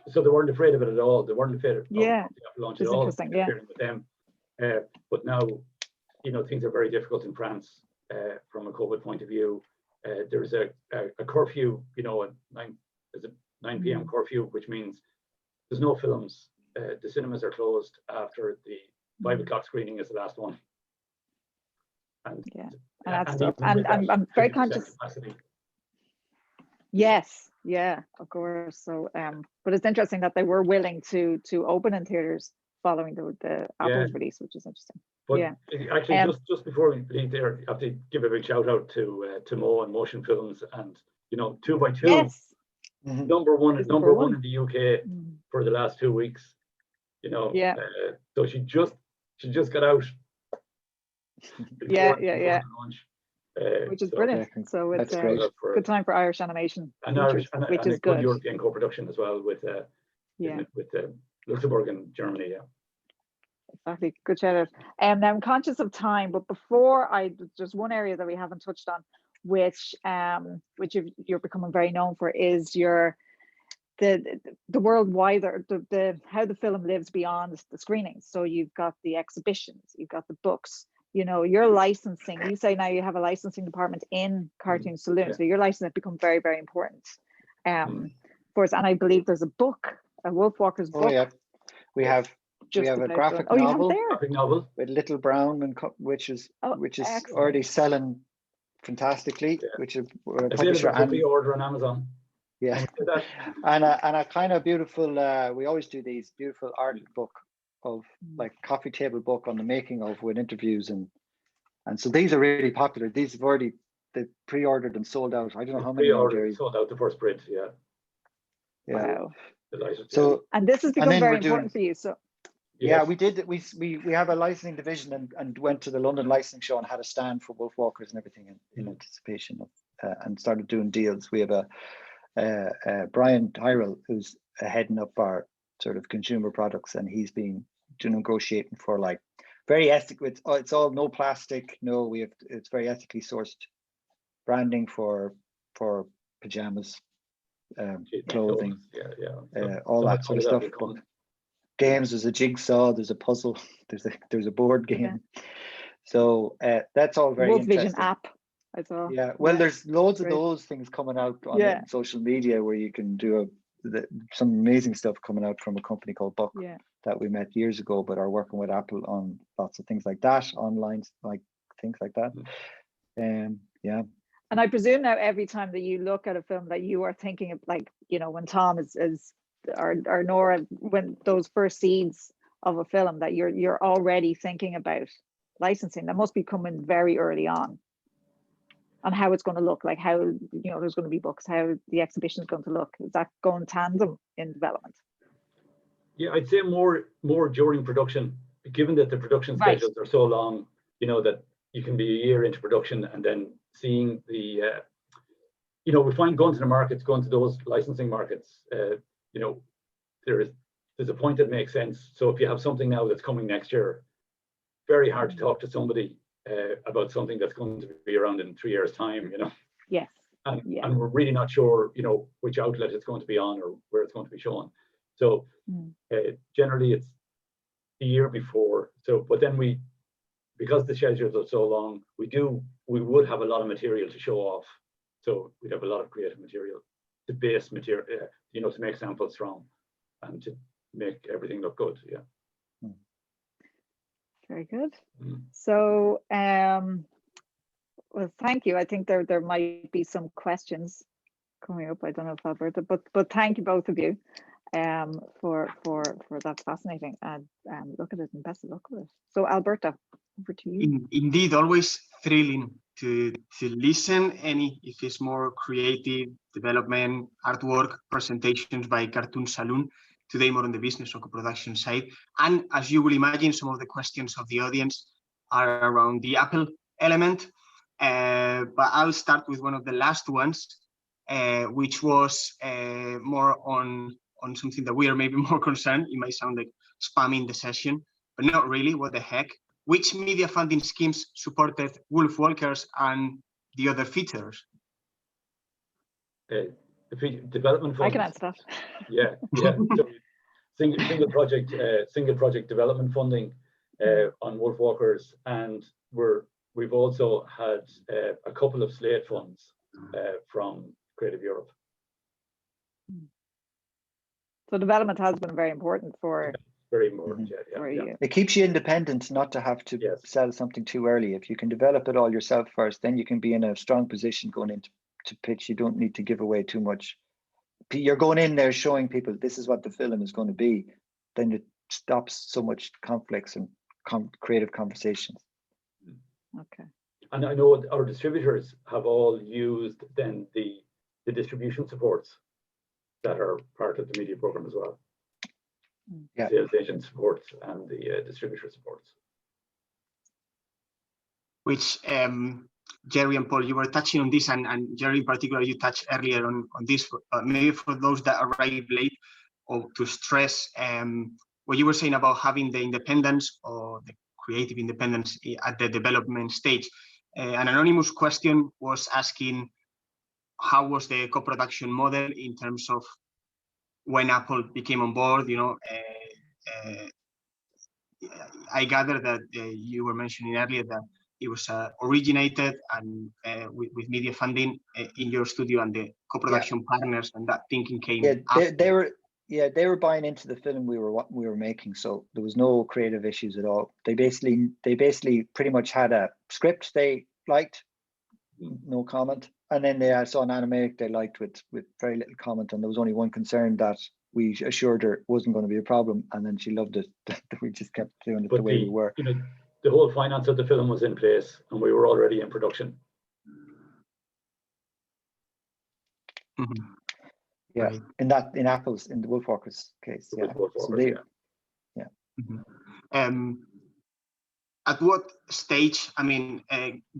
So they weren't afraid of it at all. They weren't afraid of the Apple launch at all. Interesting, yeah. With them. But now, you know, things are very difficult in France from a COVID point of view. There's a curfew, you know, there's a 9 p.m. curfew, which means there's no films. The cinemas are closed after the 5 o'clock screening is the last one. And I'm very conscious. Capacity. Yes, yeah, of course. So, but it's interesting that they were willing to open in theaters following the Apple's release, which is interesting. But actually, just before we leave there, I have to give a big shout out to Mo and Motion Films, and you know, 2x2. Yes. Number one in the UK for the last 2 weeks. You know, so she just got out. Launch, which is brilliant. So it's a good time for Irish animation, which is good. European co-production as well with Luxembourg and Germany. Yeah. Exactly. Good shout out. Now I'm conscious of time, but before there's one area that we haven't touched on, which you're becoming very known for, is the worldwide, how the film lives beyond the screenings. So you've got the exhibitions, you've got the books, you know, your licensing. You say now you have a licensing department in Cartoon Saloon, so your license has become very, very important for us. And I believe there's a book, a Wolfwalkers book. Oh yeah, we have a graphic novel with Little Brown, which is already selling fantastically, which is a publisher and order on Amazon. Yeah, and a kind of beautiful. We always do these beautiful art book of like coffee table book on the making of, with interviews, and so these are really popular. These have already pre-ordered and sold out. I don't know how many Gerry. Sold out the first print. Yeah. Wow. So and this has become very important for you. So yeah, we did. We have a licensing division and went to the London licensing show and had a stand for Wolfwalkers and everything in anticipation of and started doing deals. We have a Brian Tyrrell who's heading up our sort of consumer products, and he's been negotiating for like very ethical. It's all no plastic. No, it's very ethically sourced branding for pajamas, clothing, all that sort of stuff. Games, there's a jigsaw, there's a puzzle, there's a board game. So that's all very World interesting. Vision app as well. Yeah, well, there's loads of those things coming out on social media where you can do some amazing stuff coming out from a company called Buck that we met years ago, but are working with Apple on lots of things like that, online, like things like that. And I presume now every time that you look at a film that you are thinking of, like, you know, when Tom or Nora, when those first seeds of a film, that you're already thinking about licensing. That must be coming very early on how it's going to look, like how, you know, there's going to be books, how the exhibition is going to look. Is that going tandem in development? Yeah, I'd say more during production, given that the production schedules are so long, you know, that you can be a year into production and then seeing the, you know, we find going to the markets, going to those licensing markets, you know, there's a point that makes sense. So if you have something now that's coming next year, very hard to talk to somebody about something that's going to be around in 3 years' time, you know. Yes. And we're really not sure, you know, which outlet it's going to be on or where it's going to be shown. So generally it's the year before. So, but then because the schedules are so long, we would have a lot of material to show off. So we'd have a lot of creative material, the base material, you know, to make samples from and to make everything look good. Yeah. Very good. So, well, thank you. I think there might be some questions coming up. I don't know if Alberta, but thank you both of you for that fascinating. And look at it, and best of luck with it. So, Alberta, over to you. Indeed, always thrilling to listen. If it's more creative development, artwork, presentations by Cartoon Saloon. Today more on the business or co-production side. And as you will imagine, some of the questions of the audience are around the Apple element. But I'll start with one of the last ones, which was more on something that we are maybe more concerned. It might sound like spamming the session, but not really. What the heck? Which media funding schemes supported Wolfwalkers and the other features? The development funds. I can answer that. Yeah. So single project development funding on Wolfwalkers, and we've also had a couple of slate funds from Creative Europe. So development has been very important for. Very important, yeah. It keeps you independent, not to have to sell something too early. If you can develop it all yourself first, then you can be in a strong position going into pitch. You don't need to give away too much. You're going in there showing people this is what the film is going to be. Then it stops so much conflicts and creative conversations. Okay. And I know our distributors have all used then the distribution supports that are part of the media program as well. Yeah. Sales agent supports and the distributor supports. Which Gerry and Paul, you were touching on this, and Gerry in particular, you touched earlier on this, but maybe for those that arrive late, or to stress what you were saying about having the independence or the creative independence at the development stage. An anonymous question was asking how was the co-production model in terms of when Apple became on board. I gather that you were mentioning earlier that it was originated and with media funding in your studio and the co-production partners, and that thinking came. They were buying into the film we were making, so there was no creative issues at all. They basically pretty much had a script they liked, no comment, and then they saw an animatic they liked with very little comment, and there was only one concern that we assured her wasn't going to be a problem, and then she loved it. We just kept doing it the way we were. The whole finance of the film was in place, and we were already in production. Mm-hmm. Yeah, right. in the Wolfwalkers case. Mm-hmm. At what stage? I mean,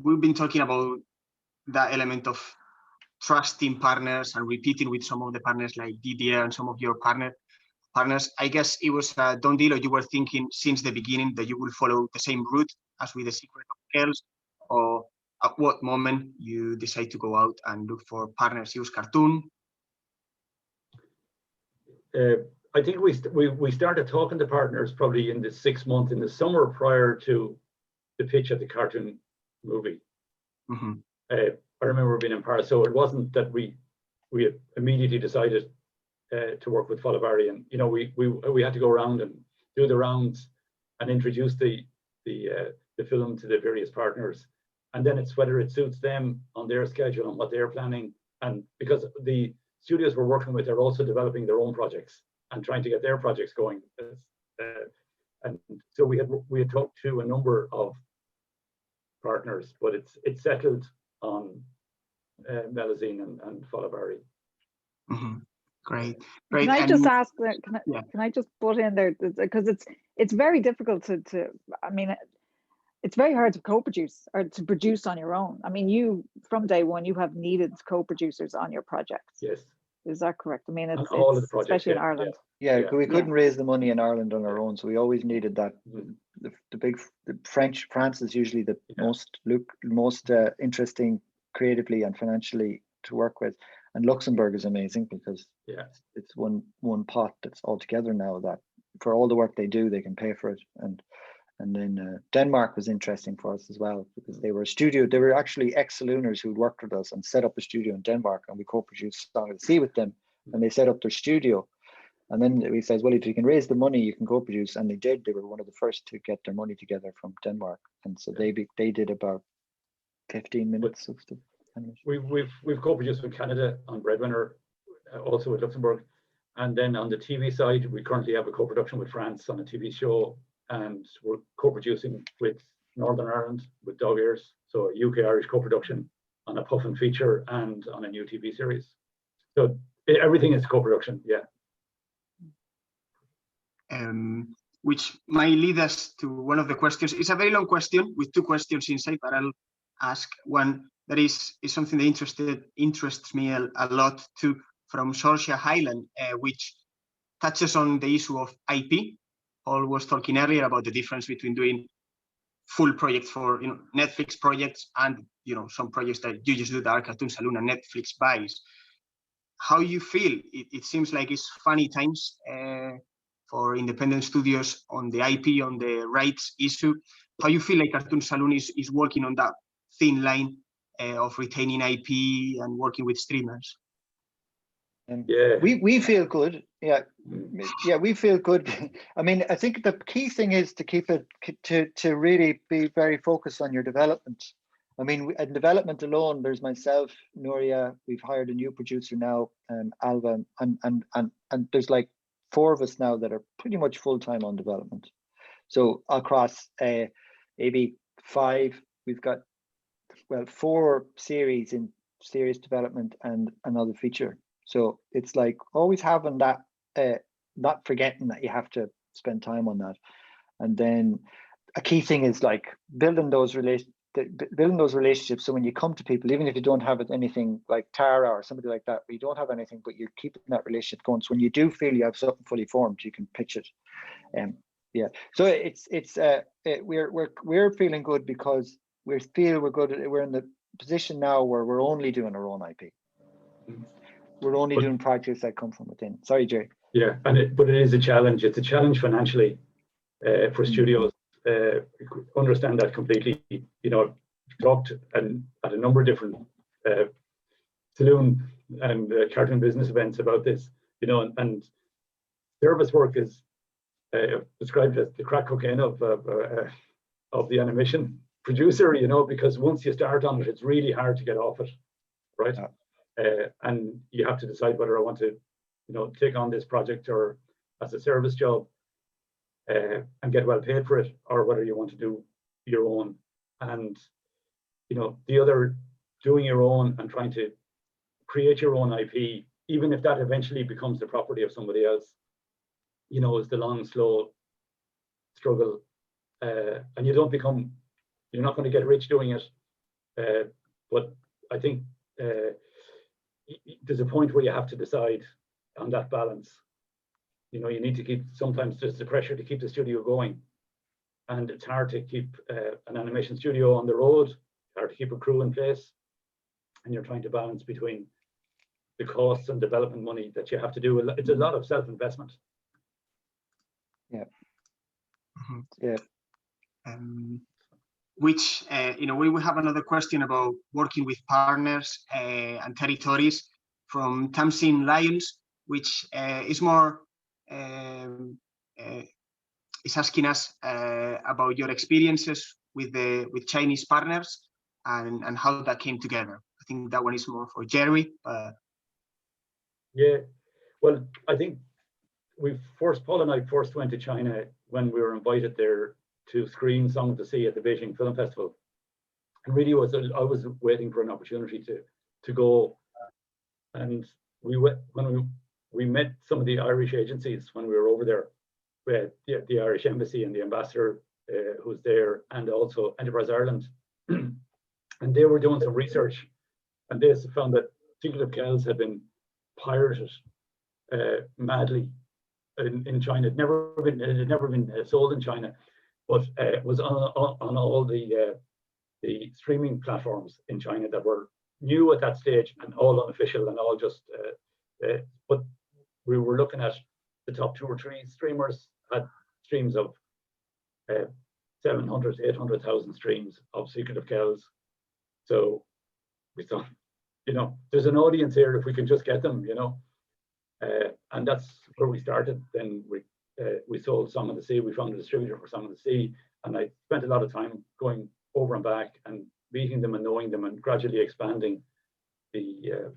we've been talking about that element of trusting partners and repeating with some of the partners like Didier and some of your partners. I guess it was a done deal, or you were thinking since the beginning that you will follow the same route as with The Secret of Kells, or at what moment you decide to go out and look for partners? Use Cartoon? I think we started talking to partners probably in the 6 months in the summer prior to the pitch of the Cartoon movie. Mm-hmm. I remember being in Paris, so it wasn't that we immediately decided to work with Follow-Barry, and we had to go around and do the rounds and introduce the film to the various partners, and then it's whether it suits them on their schedule and what they're planning, and because the studios we're working with are also developing their own projects and trying to get their projects going, and so we had talked to a number of partners, but it's settled on Melusine and Follow-Barry. Mm-hmm. Great. Can I just ask? Can I just put in there, because it's very difficult to. I mean, it's very hard to co-produce or to produce on your own. I mean, you from day one you have needed co-producers on your projects. Yes. Is that correct? I mean, it's all of the projects, especially in Ireland. Yeah, we couldn't raise the money in Ireland on our own, so we always needed that. The France is usually the most interesting creatively and financially to work with, and Luxembourg is amazing because it's one pot that's all together now, that for all the work they do they can pay for it, and then Denmark was interesting for us as well because they were a studio. They were actually ex-Salooners who'd worked with us and set up a studio in Denmark, and we co-produced Song of the Sea with them, and they set up their studio. And then we said, well, if you can raise the money, you can co-produce, and they did. They were one of the first to get their money together from Denmark, and so they did about 15 minutes of the animation. We've co-produced with Canada on Breadwinner, also with Luxembourg, and then on the TV side, we currently have a co-production with France on a TV show, and we're co-producing with Northern Ireland with Dog Ears, so a UK-Irish co-production on a Puffin feature and on a new TV series. So everything is co-production, yeah. Which might lead us to one of the questions. It's a very long question with two questions inside, but I'll ask one that is something that interests me a lot too, from Saoirse Highland, which touches on the issue of IP. Paul was talking earlier about the difference between doing full projects for Netflix projects and some projects that you just do, the Cartoon Saloon, and Netflix buys. How you feel? It seems like it's funny times for independent studios on the IP, on the rights issue. How you feel like Cartoon Saloon is working on that thin line of retaining IP and working with streamers? Yeah, we feel good. Yeah, we feel good. I mean, I think the key thing is to keep it to really be very focused on your development. I mean, in development alone, there's myself, Nuria. We've hired a new producer now, Alva, and there's like 4 of us now that are pretty much full time on development. So across maybe 5, we've got 4 series in serious development and another feature. So it's like always having that, not forgetting that you have to spend time on that. And then a key thing is like building those relationships. So when you come to people, even if you don't have anything like Tara or somebody like that, but you don't have anything, but you're keeping that relationship going. So when you do feel you have something fully formed, you can pitch it. Yeah. So we're feeling good because we feel we're good. We're in the position now where we're only doing our own IP. We're only doing projects that come from within. Sorry, Gerry. Yeah, but it is a challenge. It's a challenge financially for studios. Understand that completely. Talked at a number of different Saloon and cartoon business events about this. And service work is described as the crack cocaine of the animation producer. Because once you start on it, it's really hard to get off it, right? And you have to decide whether I want to, take on this project or as a service job and get well paid for it, or whether you want to do your own. And the other, doing your own and trying to create your own IP, even if that eventually becomes the property of somebody else, is the long, slow struggle. And you're not going to get rich doing it. But I think there's a point where you have to decide on that balance. You need to keep, sometimes there's the pressure to keep the studio going, and it's hard to keep an animation studio on the road, hard to keep a crew in place, and you're trying to balance between the costs and development money that you have to do. It's a lot of self-investment. Yeah. Yeah. Which we will have another question about working with partners and territories from Tamsin Lyons, which is more is asking us about your experiences with Chinese partners and how that came together. I think that one is more for Gerry. Yeah, well, I think Paul and I first went to China when we were invited there to screen Song of the Sea at the Beijing Film Festival, and really I was waiting for an opportunity to go. And we met some of the Irish agencies when we were over there. We had the Irish Embassy and the ambassador who's there, and also Enterprise Ireland, and they were doing some research, and they found that Secret of Kells had been pirated madly in China. It had never been sold in China, but it was on all the streaming platforms in China that were new at that stage and all unofficial and all just. But we were looking at the top 2 or 3 streamers had streams of 700 to 800,000 streams of Secret of Kells. So we thought, there's an audience here if we can just get them, and that's where we started. Then we sold Song of the Sea. We found a distributor for Song of the Sea, and I spent a lot of time going over and back and meeting them and knowing them and gradually expanding the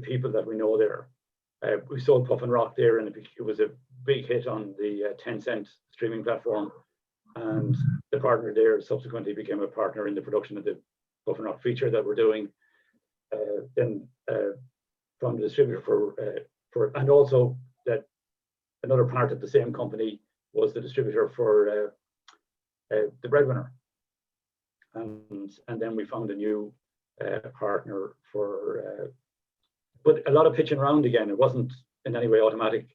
people that we know there. We sold Puff and Rock there, and it was a big hit on the Tencent streaming platform. and the partner there subsequently became a partner in the production of the Puffin Rock feature that we're doing. Then from the distributor for and also that another part of the same company was the distributor for the Breadwinner, and then we found a new partner for. But a lot of pitching around again. It wasn't in any way automatic.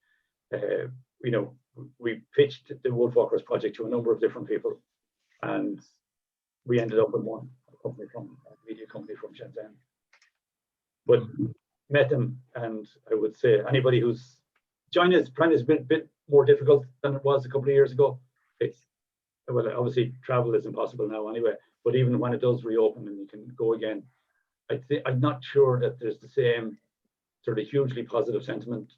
You know, we pitched the Wolfwalkers project to a number of different people, and we ended up with one, a media company from Shenzhen. But met them, and I would say anybody who's China's a bit more difficult than it was a couple of years ago. It's well, obviously travel is impossible now anyway. But even when it does reopen and you can go again, I'm not sure that there's the same sort of hugely positive sentiment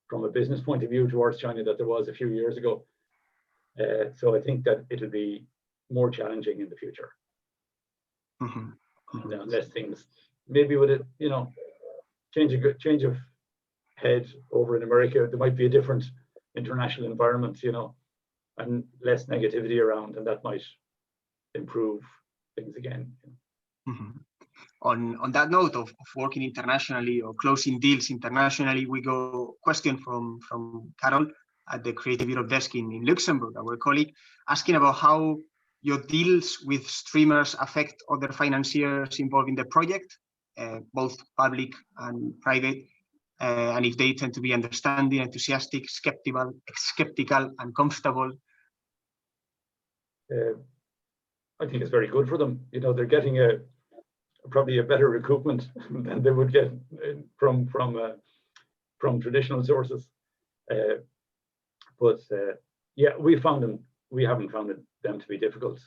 from a business point of view towards China that there was a few years ago. So I think that it'll be more challenging in the future. Unless things, maybe with it, you know, change of head over in America, there might be a different international environment, you know, and less negativity around, and that might improve things again. On that note of working internationally or closing deals internationally, we go question from Carol at the Creative Europe desk in Luxembourg, our colleague, asking about how your deals with streamers affect other financiers involved in the project, both public and private, and if they tend to be understanding, enthusiastic, skeptical, and comfortable. I think it's very good for them. You know, they're getting probably a better recoupment than they would get from traditional sources. But yeah, we haven't found them to be difficult,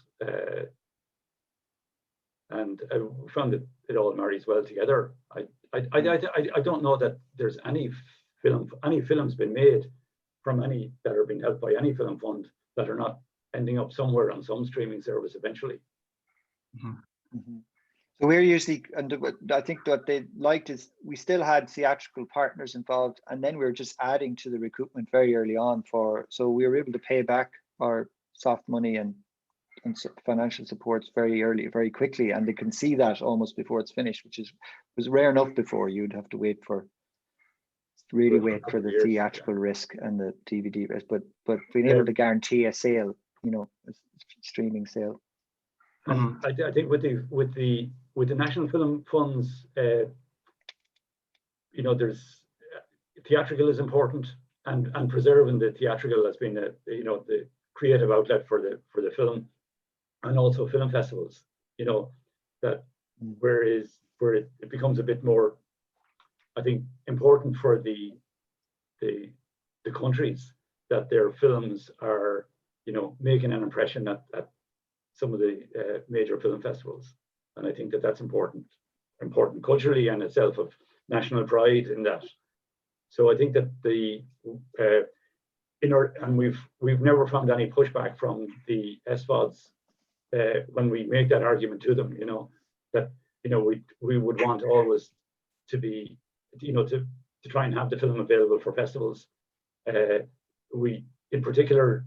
and we found that it all marries well together. I don't know that there's any films been made from any that are being helped by any film fund that are not ending up somewhere on some streaming service eventually. So we're usually, and I think what they liked is we still had theatrical partners involved, and then we were just adding to the recoupment very early on so we were able to pay back our soft money and financial supports very early, very quickly, and they can see that almost before it's finished, which was rare enough before. You'd have to wait for the theatrical risk and the DVD risk, but being able to guarantee a sale, you know, a streaming sale. And I think with the national film funds, you know, there's theatrical is important, and preserving the theatrical has been the creative outlet for the film, and also film festivals. You know, that where it becomes a bit more, I think, important for the countries that their films are, you know, making an impression at some of the major film festivals. And I think that that's important culturally and itself of national pride in that. So I think that and we've never found any pushback from the SVODs when we make that argument to them, you know, that, you know, we would want always to be, you know, to try and have the film available for festivals. We, in particular,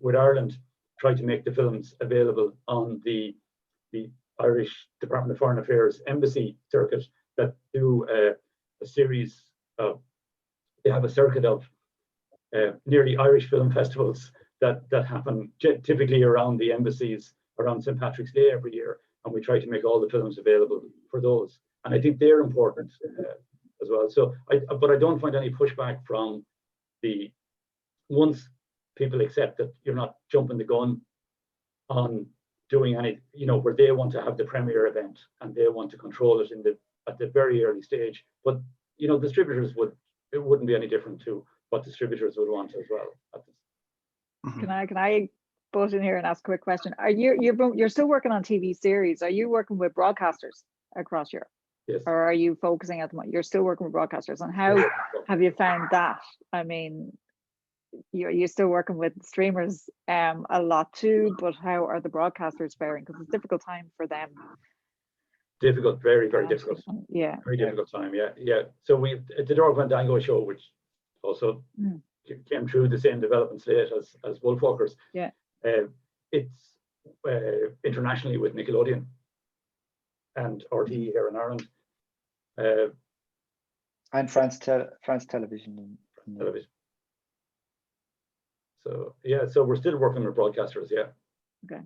with Ireland, try to make the films available on the Irish Department of Foreign Affairs embassy circuit that do a series of, they have a circuit of nearly Irish film festivals that happen typically around the embassies around St. Patrick's Day every year, and we try to make all the films available for those. And I think they're important as well. So, but I don't find any pushback from once people accept that you're not jumping the gun on doing any, you know, where they want to have the premiere event and they want to control it at the very early stage. But, you know, distributors it wouldn't be any different to what distributors would want as well. Can I butt in here and ask a quick question? You're still working on TV series? Are you working with broadcasters across Europe? Yes. Or are you focusing at the moment? You're still working with broadcasters, and how have you found that? I mean, you're still working with streamers a lot too, but how are the broadcasters faring? Because it's a difficult time for them. Difficult, very, very difficult. Yeah. Very difficult time, yeah. So we, at the Dora Fandango show, which also came through the same development slate as Wolfwalkers. Yeah. It's internationally with Nickelodeon and RTE here in Ireland. And France Television. Television. So yeah, so we're still working with broadcasters, yeah. Okay.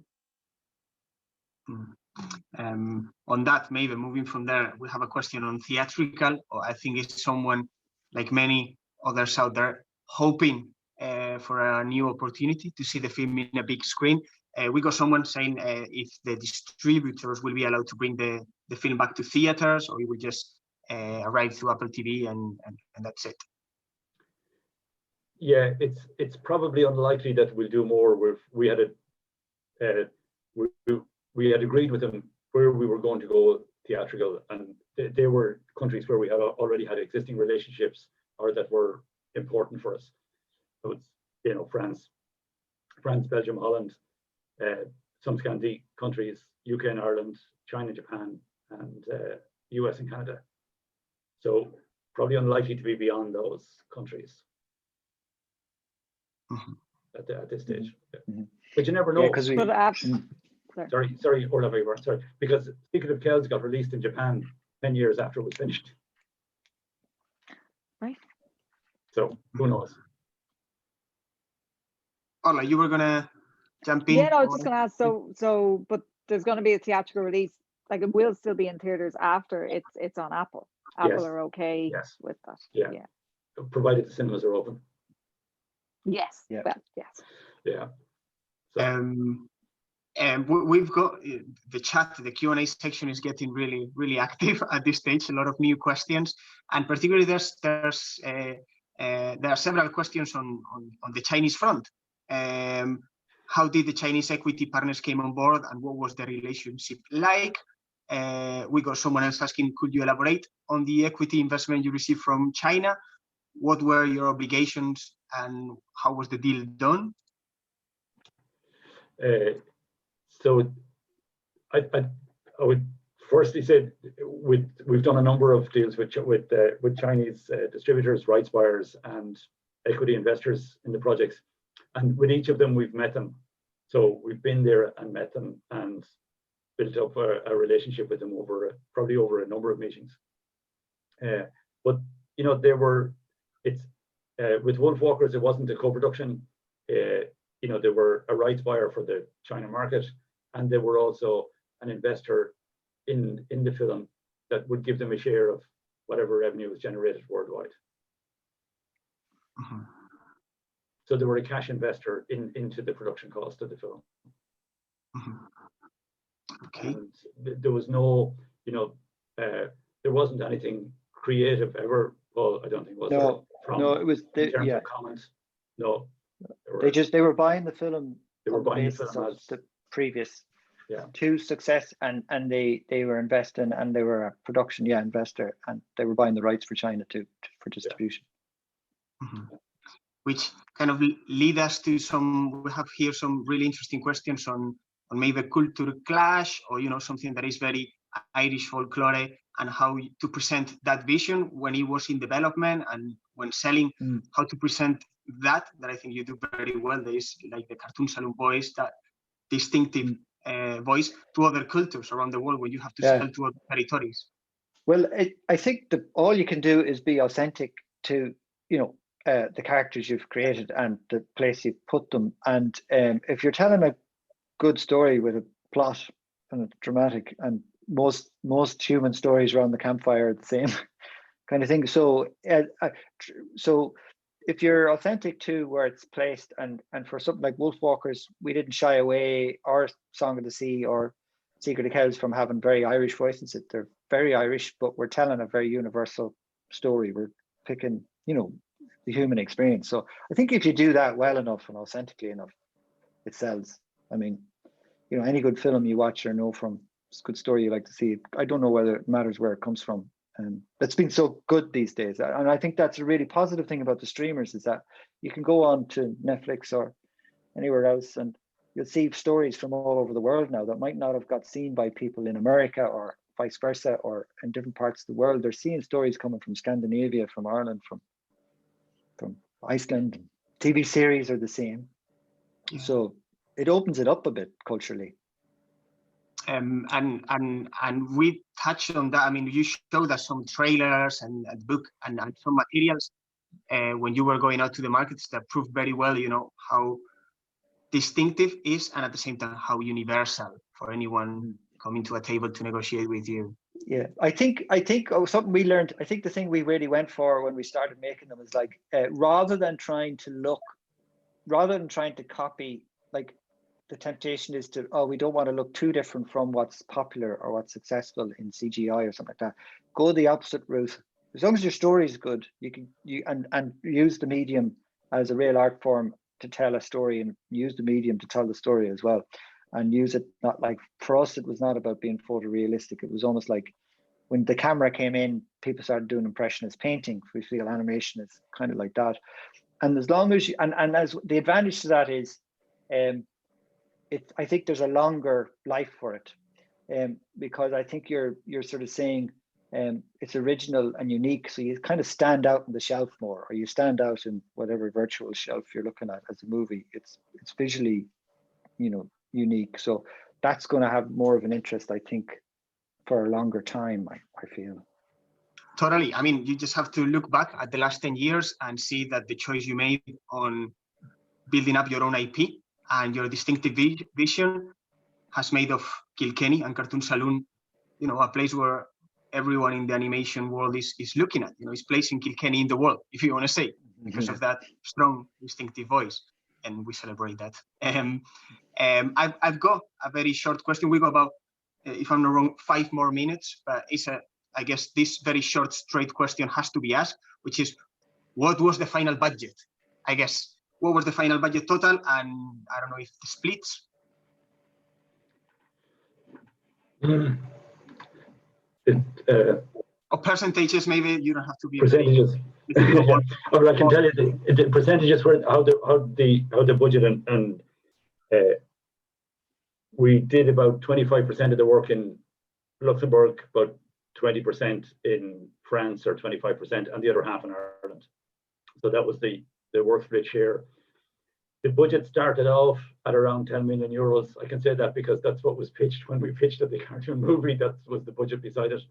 On that, maybe moving from there, we have a question on theatrical, or I think it's someone like many others out there hoping for a new opportunity to see the film in a big screen. We got someone saying if the distributors will be allowed to bring the film back to theaters, or it will just arrive through Apple TV and that's it. Yeah, it's probably unlikely that we'll do more. We had agreed with them where we were going to go theatrical, and they were countries where we had already had existing relationships or that were important for us. So it's, you know, France, Belgium, Holland, some Scandi countries, UK and Ireland, China, Japan, and US and Canada. So probably unlikely to be beyond those countries. At this stage. Mm-hmm. But you never know. Yeah, because we. Sorry, Orla, sorry. Because Secret of Kells got released in Japan 10 years after it was finished. Right. So who knows? Orla, you were gonna jump in? Yeah, no, I was just gonna ask. So, but there's going to be a theatrical release. Like it will still be in theaters after it's on Apple. Apple Yes. are okay Yes. with that. Yeah. Provided the cinemas are open. Yes. Yeah. Well, yes. Yeah. And we've got the chat, the Q&A section is getting really active at this stage. A lot of new questions, and particularly there are several questions on the Chinese front. How did the Chinese equity partners came on board, and what was the relationship like? We got someone else asking, could you elaborate on the equity investment you received from China? What were your obligations, and how was the deal done? So I would firstly say we've done a number of deals with Chinese distributors, rights buyers, and equity investors in the projects, and with each of them we've met them. So we've been there and met them and built up a relationship with them probably over a number of meetings. But you know, with Wolfwalkers, it wasn't a co-production. You know, they were a rights buyer for the China market, and they were also an investor in the film that would give them a share of whatever revenue was generated worldwide. Mm-hmm. So they were a cash investor into the production cost of the film. Mm-hmm. Okay. And there was no, you know, there wasn't anything creative ever. Well, I don't think was No, from, no, it was in terms of comments. No, they were buying the film. They were buying the basis film of as the previous yeah. two success, and they were investing, and they were a production investor, and they were buying the rights for China for distribution. Yeah. Mm-hmm. Which kind of lead us to we have here some really interesting questions on maybe a culture clash, or you know, something that is very Irish folklore, and how to present that vision when it was in development, and when selling, how to present that I think you do very well. There is like the cartoon Saloon voice, that distinctive voice to other cultures around the world, where you have to sell to other territories. Well, I think that all you can do is be authentic to, you know, the characters you've created and the place you've put them. And if you're telling a good story with a plot and it's dramatic, and most human stories around the campfire are the same kind of thing. So if you're authentic to where it's placed, and for something like Wolfwalkers, we didn't shy away, or Song of the Sea or Secret of Kells, from having very Irish voices. They're very Irish, but we're telling a very universal story. We're picking, you know, the human experience. So I think if you do that well enough and authentically enough, it sells. I mean, you know, any good film you watch or know from, it's a good story you like to see. I don't know whether it matters where it comes from. And that's been so good these days. And I think that's a really positive thing about the streamers, is that you can go on to Netflix or anywhere else, and you'll see stories from all over the world now that might not have got seen by people in America, or vice versa, or in different parts of the world. They're seeing stories coming from Scandinavia, from Ireland, from Iceland. TV series are the same. Yeah. So it opens it up a bit culturally. And we touched on that. I mean, you showed us some trailers and a book and some materials when you were going out to the markets that proved very well, you know, how distinctive is, and at the same time how universal for anyone coming to a table to negotiate with you. Yeah, I think something we learned. I think the thing we really went for when we started making them is like rather than trying to copy, like the temptation is to, we don't want to look too different from what's popular or what's successful in CGI or something like that. Go the opposite route. As long as your story is good, you can use the medium as a real art form to tell a story, and use the medium to tell the story as well. And use it, not like, for us, it was not about being photorealistic. It was almost like when the camera came in, people started doing impressionist painting. We feel animation is kind of like that. And as long as you, and as the advantage to that is, I think there's a longer life for it, because I think you're sort of saying it's original and unique, so you kind of stand out on the shelf more, or you stand out in whatever virtual shelf you're looking at as a movie. It's visually, you know, unique, so that's going to have more of an interest, I think, for a longer time. I feel. Totally. I mean, you just have to look back at the last 10 years and see that the choice you made on building up your own IP and your distinctive vision has made of Kilkenny and Cartoon Saloon, you know, a place where everyone in the animation world is looking at, you know, is placing Kilkenny in the world, if you want to say, because of that strong, distinctive voice. And we celebrate that. I've got a very short question. We got about, if I'm not wrong, 5 more minutes, but I guess this very short, straight question has to be asked, which is, what was the final budget? I guess, what was the final budget total? And I don't know if the splits. Or percentages, maybe. You don't have to be percentages. Or I can tell you the percentages were how the budget and we did about 25% of the work in Luxembourg, but 20% in France, or 25%, and the other half in Ireland. So that was the work split share. The budget started off at around 10 million euros. I can say that because that's what was pitched when we pitched at the cartoon movie. That was the budget beside it.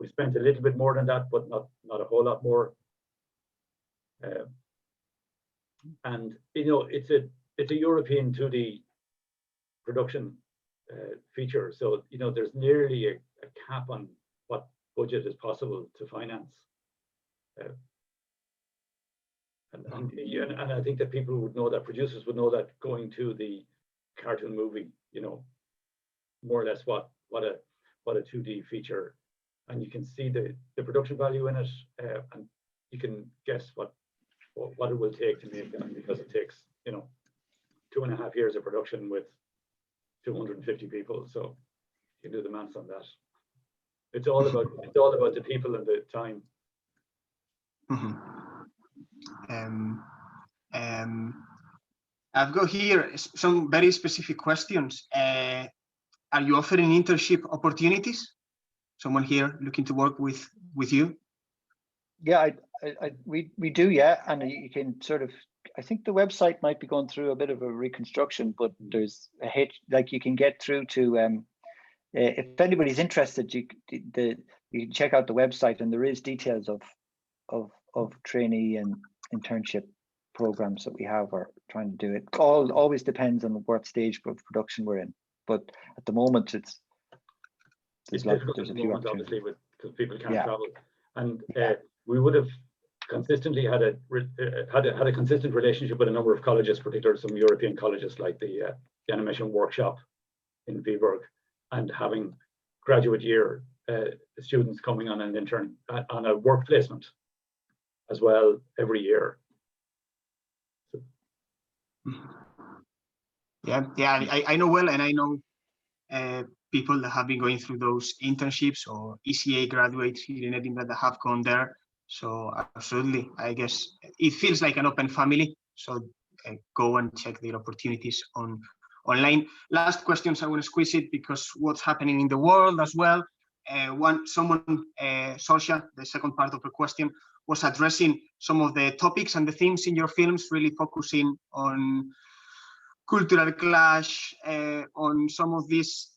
We spent a little bit more than that, but not a whole lot more. And you know, it's a European 2D production feature. So you know, there's nearly a cap on what budget is possible to finance. And I think that people would know that, producers would know that going to the cartoon movie, you know, more or less what a 2D feature, and you can see the production value in it, and you can guess what it will take to make that, because it takes, you know, 2.5 years of production with 250 people. So you can do the maths on that. It's all about the people and the time. I've got here some very specific questions. Are you offering internship opportunities? Someone here looking to work with you? Yeah, we do, yeah, and you can sort of, I think the website might be going through a bit of a reconstruction, but there's like you can get through to if anybody's interested, you can check out the website, and there is details of trainee and internship programs that we have or trying to do. It always depends on what stage of production we're in, but at the moment there's a few opportunities, obviously, because people can't travel, and we would have consistently had a consistent relationship with a number of colleges, particularly some European colleges like the animation workshop in Viborg, and having graduate year students coming on an intern on a work placement as well every year. So. Yeah, I know well, and I know people that have been going through those internships, or ECA graduates here in Edinburgh that have gone there. So absolutely, I guess it feels like an open family. So go and check their opportunities online. Last questions, I want to squeeze it because what's happening in the world as well. Sosha, the second part of the question, was addressing some of the topics and the themes in your films, really focusing on cultural clash, on some of these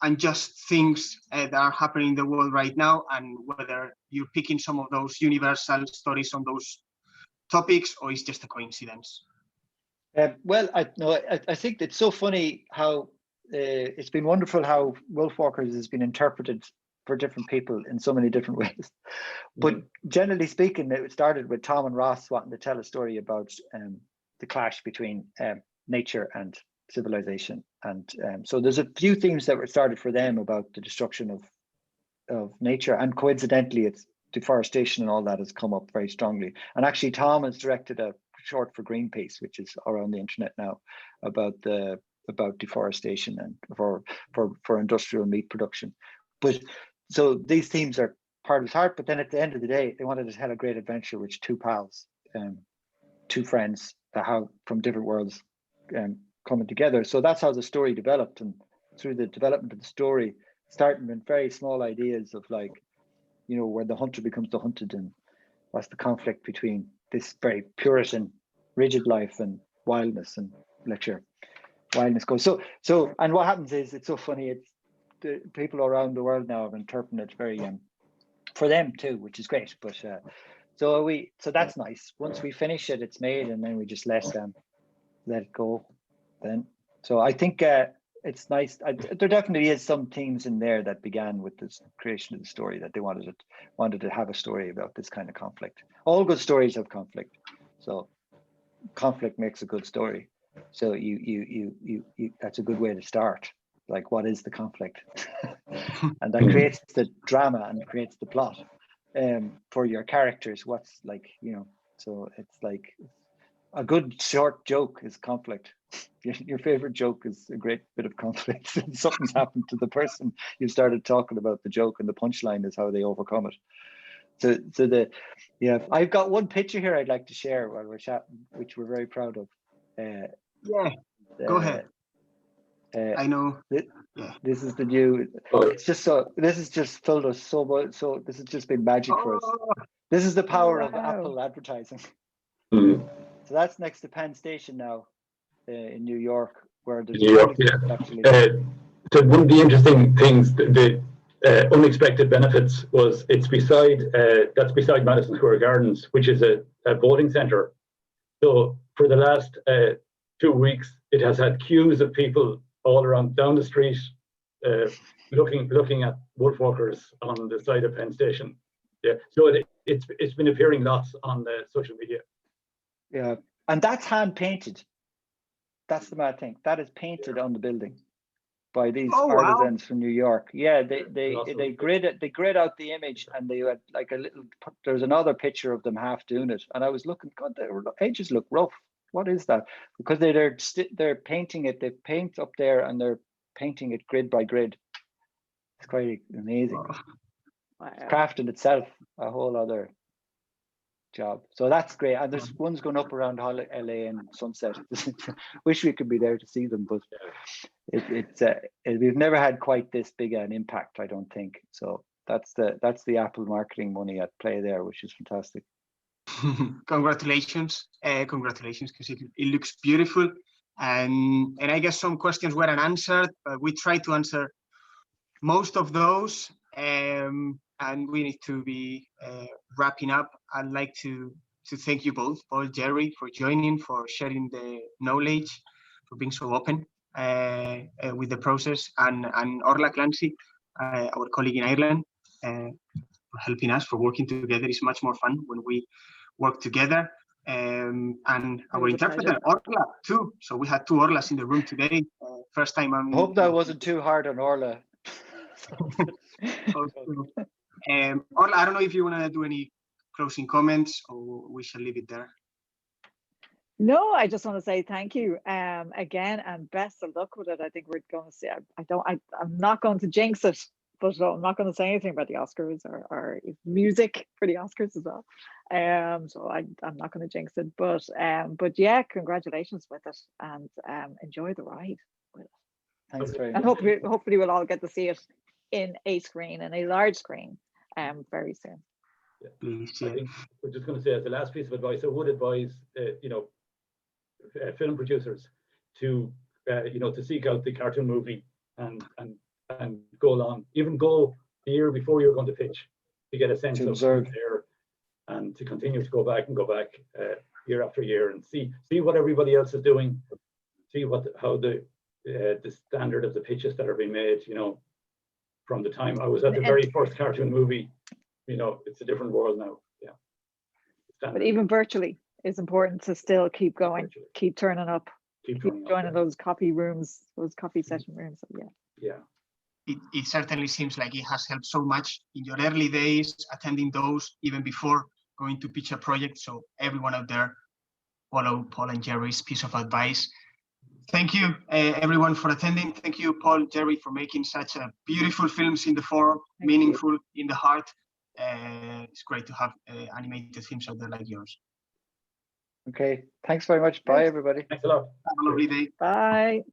unjust things that are happening in the world right now, and whether you're picking some of those universal stories on those topics, or it's just a coincidence. Well, I think it's so funny how it's been wonderful how Wolfwalkers has been interpreted for different people in so many different ways. But generally speaking, it started with Tom and Ross wanting to tell a story about the clash between nature and civilization. And so there's a few themes that were started for them about the destruction of nature. And coincidentally, it's deforestation and all that has come up very strongly. And actually, Tom has directed a short for Greenpeace, which is around the internet now, about deforestation and for industrial meat production. But so these themes are part of his heart. But then at the end of the day, they wanted to tell a great adventure with two pals, two friends that have from different worlds coming together. So that's how the story developed. And through the development of the story, starting with very small ideas of like, you know, where the hunter becomes the hunted, and what's the conflict between this very Puritan, rigid life and wildness, and let your wildness go. So, and what happens is, it's so funny. It's the people around the world now have interpreted it very for them too, which is great. But so that's nice. Once we finish it, it's made, and then we just let it go. Then, so I think it's nice. There definitely is some themes in there that began with this creation of the story, that they wanted to have a story about this kind of conflict. All good stories have conflict, so conflict makes a good story. So you that's a good way to start. Like, what is the conflict? And that creates the drama and creates the plot for your characters. What's like, you know, so it's like a good short joke is conflict. Your favorite joke is a great bit of conflict. Something's happened to the person you started talking about the joke, and the punchline is how they overcome it. I've got one picture here I'd like to share while we're chatting, which we're very proud of. Go ahead. I know. This is the new. It's just so. This has just filled us so much. So this has just been magic for us. This is the power of Apple advertising. So that's next to Penn Station now, in New York, where there's actually. So one of the interesting things, the unexpected benefits, was it's beside that's beside Madison Square Gardens, which is a voting center. So for the last 2 weeks, it has had queues of people all around down the street, looking at Wolfwalkers on the side of Penn Station. Yeah, so it's been appearing lots on the social media. Yeah, and that's hand painted. That's the mad thing. That is painted on the building by these artisans from New York. Yeah, they grid out the image, and they had like a little. There's another picture of them half doing it, and I was looking. God, their edges look rough. What is that? Because they're painting it. They paint up there, and they're painting it grid by grid. It's quite amazing. Wow. It's craft in itself, a whole other job. So that's great. And there's ones going up around LA and Sunset. Wish we could be there to see them, but we've never had quite this big an impact, I don't think. So that's the Apple marketing money at play there, which is fantastic. Congratulations, because it looks beautiful, and I guess some questions were unanswered, but we tried to answer most of those, and we need to be wrapping up. I'd like to thank you both, Paul, Gerry, for joining, for sharing the knowledge, for being so open with the process, and Orla Clancy, our colleague in Ireland, for helping us, for working together. It's much more fun when we work together, and our interpreter Orla too. So we had two Orlas in the room today. First time I hope that wasn't too hard on Orla. Orla, I don't know if you want to do any closing comments, or we shall leave it there. No, I just want to say thank you again, and best of luck with it. I think we're going to see. I'm not going to jinx it, but I'm not going to say anything about the Oscars or music for the Oscars as well. So I'm not going to jinx it, but yeah, congratulations with it, and enjoy the ride with it. Thanks very much. And hopefully we'll all get to see it in a large screen, very soon. I think we're just going to say, as the last piece of advice, I would advise, film producers to to seek out the cartoon movie and go along, even go the year before you're going to pitch, to get a sense of observe there, and to continue to go back year after year and see what everybody else is doing, see how the standard of the pitches that are being made. From the time I was at the very first cartoon movie, it's a different world now. Yeah. But even virtually, it's important to still keep going, Virtually. keep turning up, keep joining those copy rooms, those coffee session rooms. So, Yeah. It certainly seems like it has helped so much in your early days, attending those, even before going to pitch a project. So everyone out there, follow Paul and Gerry's piece of advice. Thank you, everyone, for attending. Thank you, Paul, Gerry, for making such a beautiful films in the form, meaningful in the heart. It's great to have animated films out there like yours. Okay, thanks very much. Bye, everybody. Thanks a lot. Have a lovely day. Bye.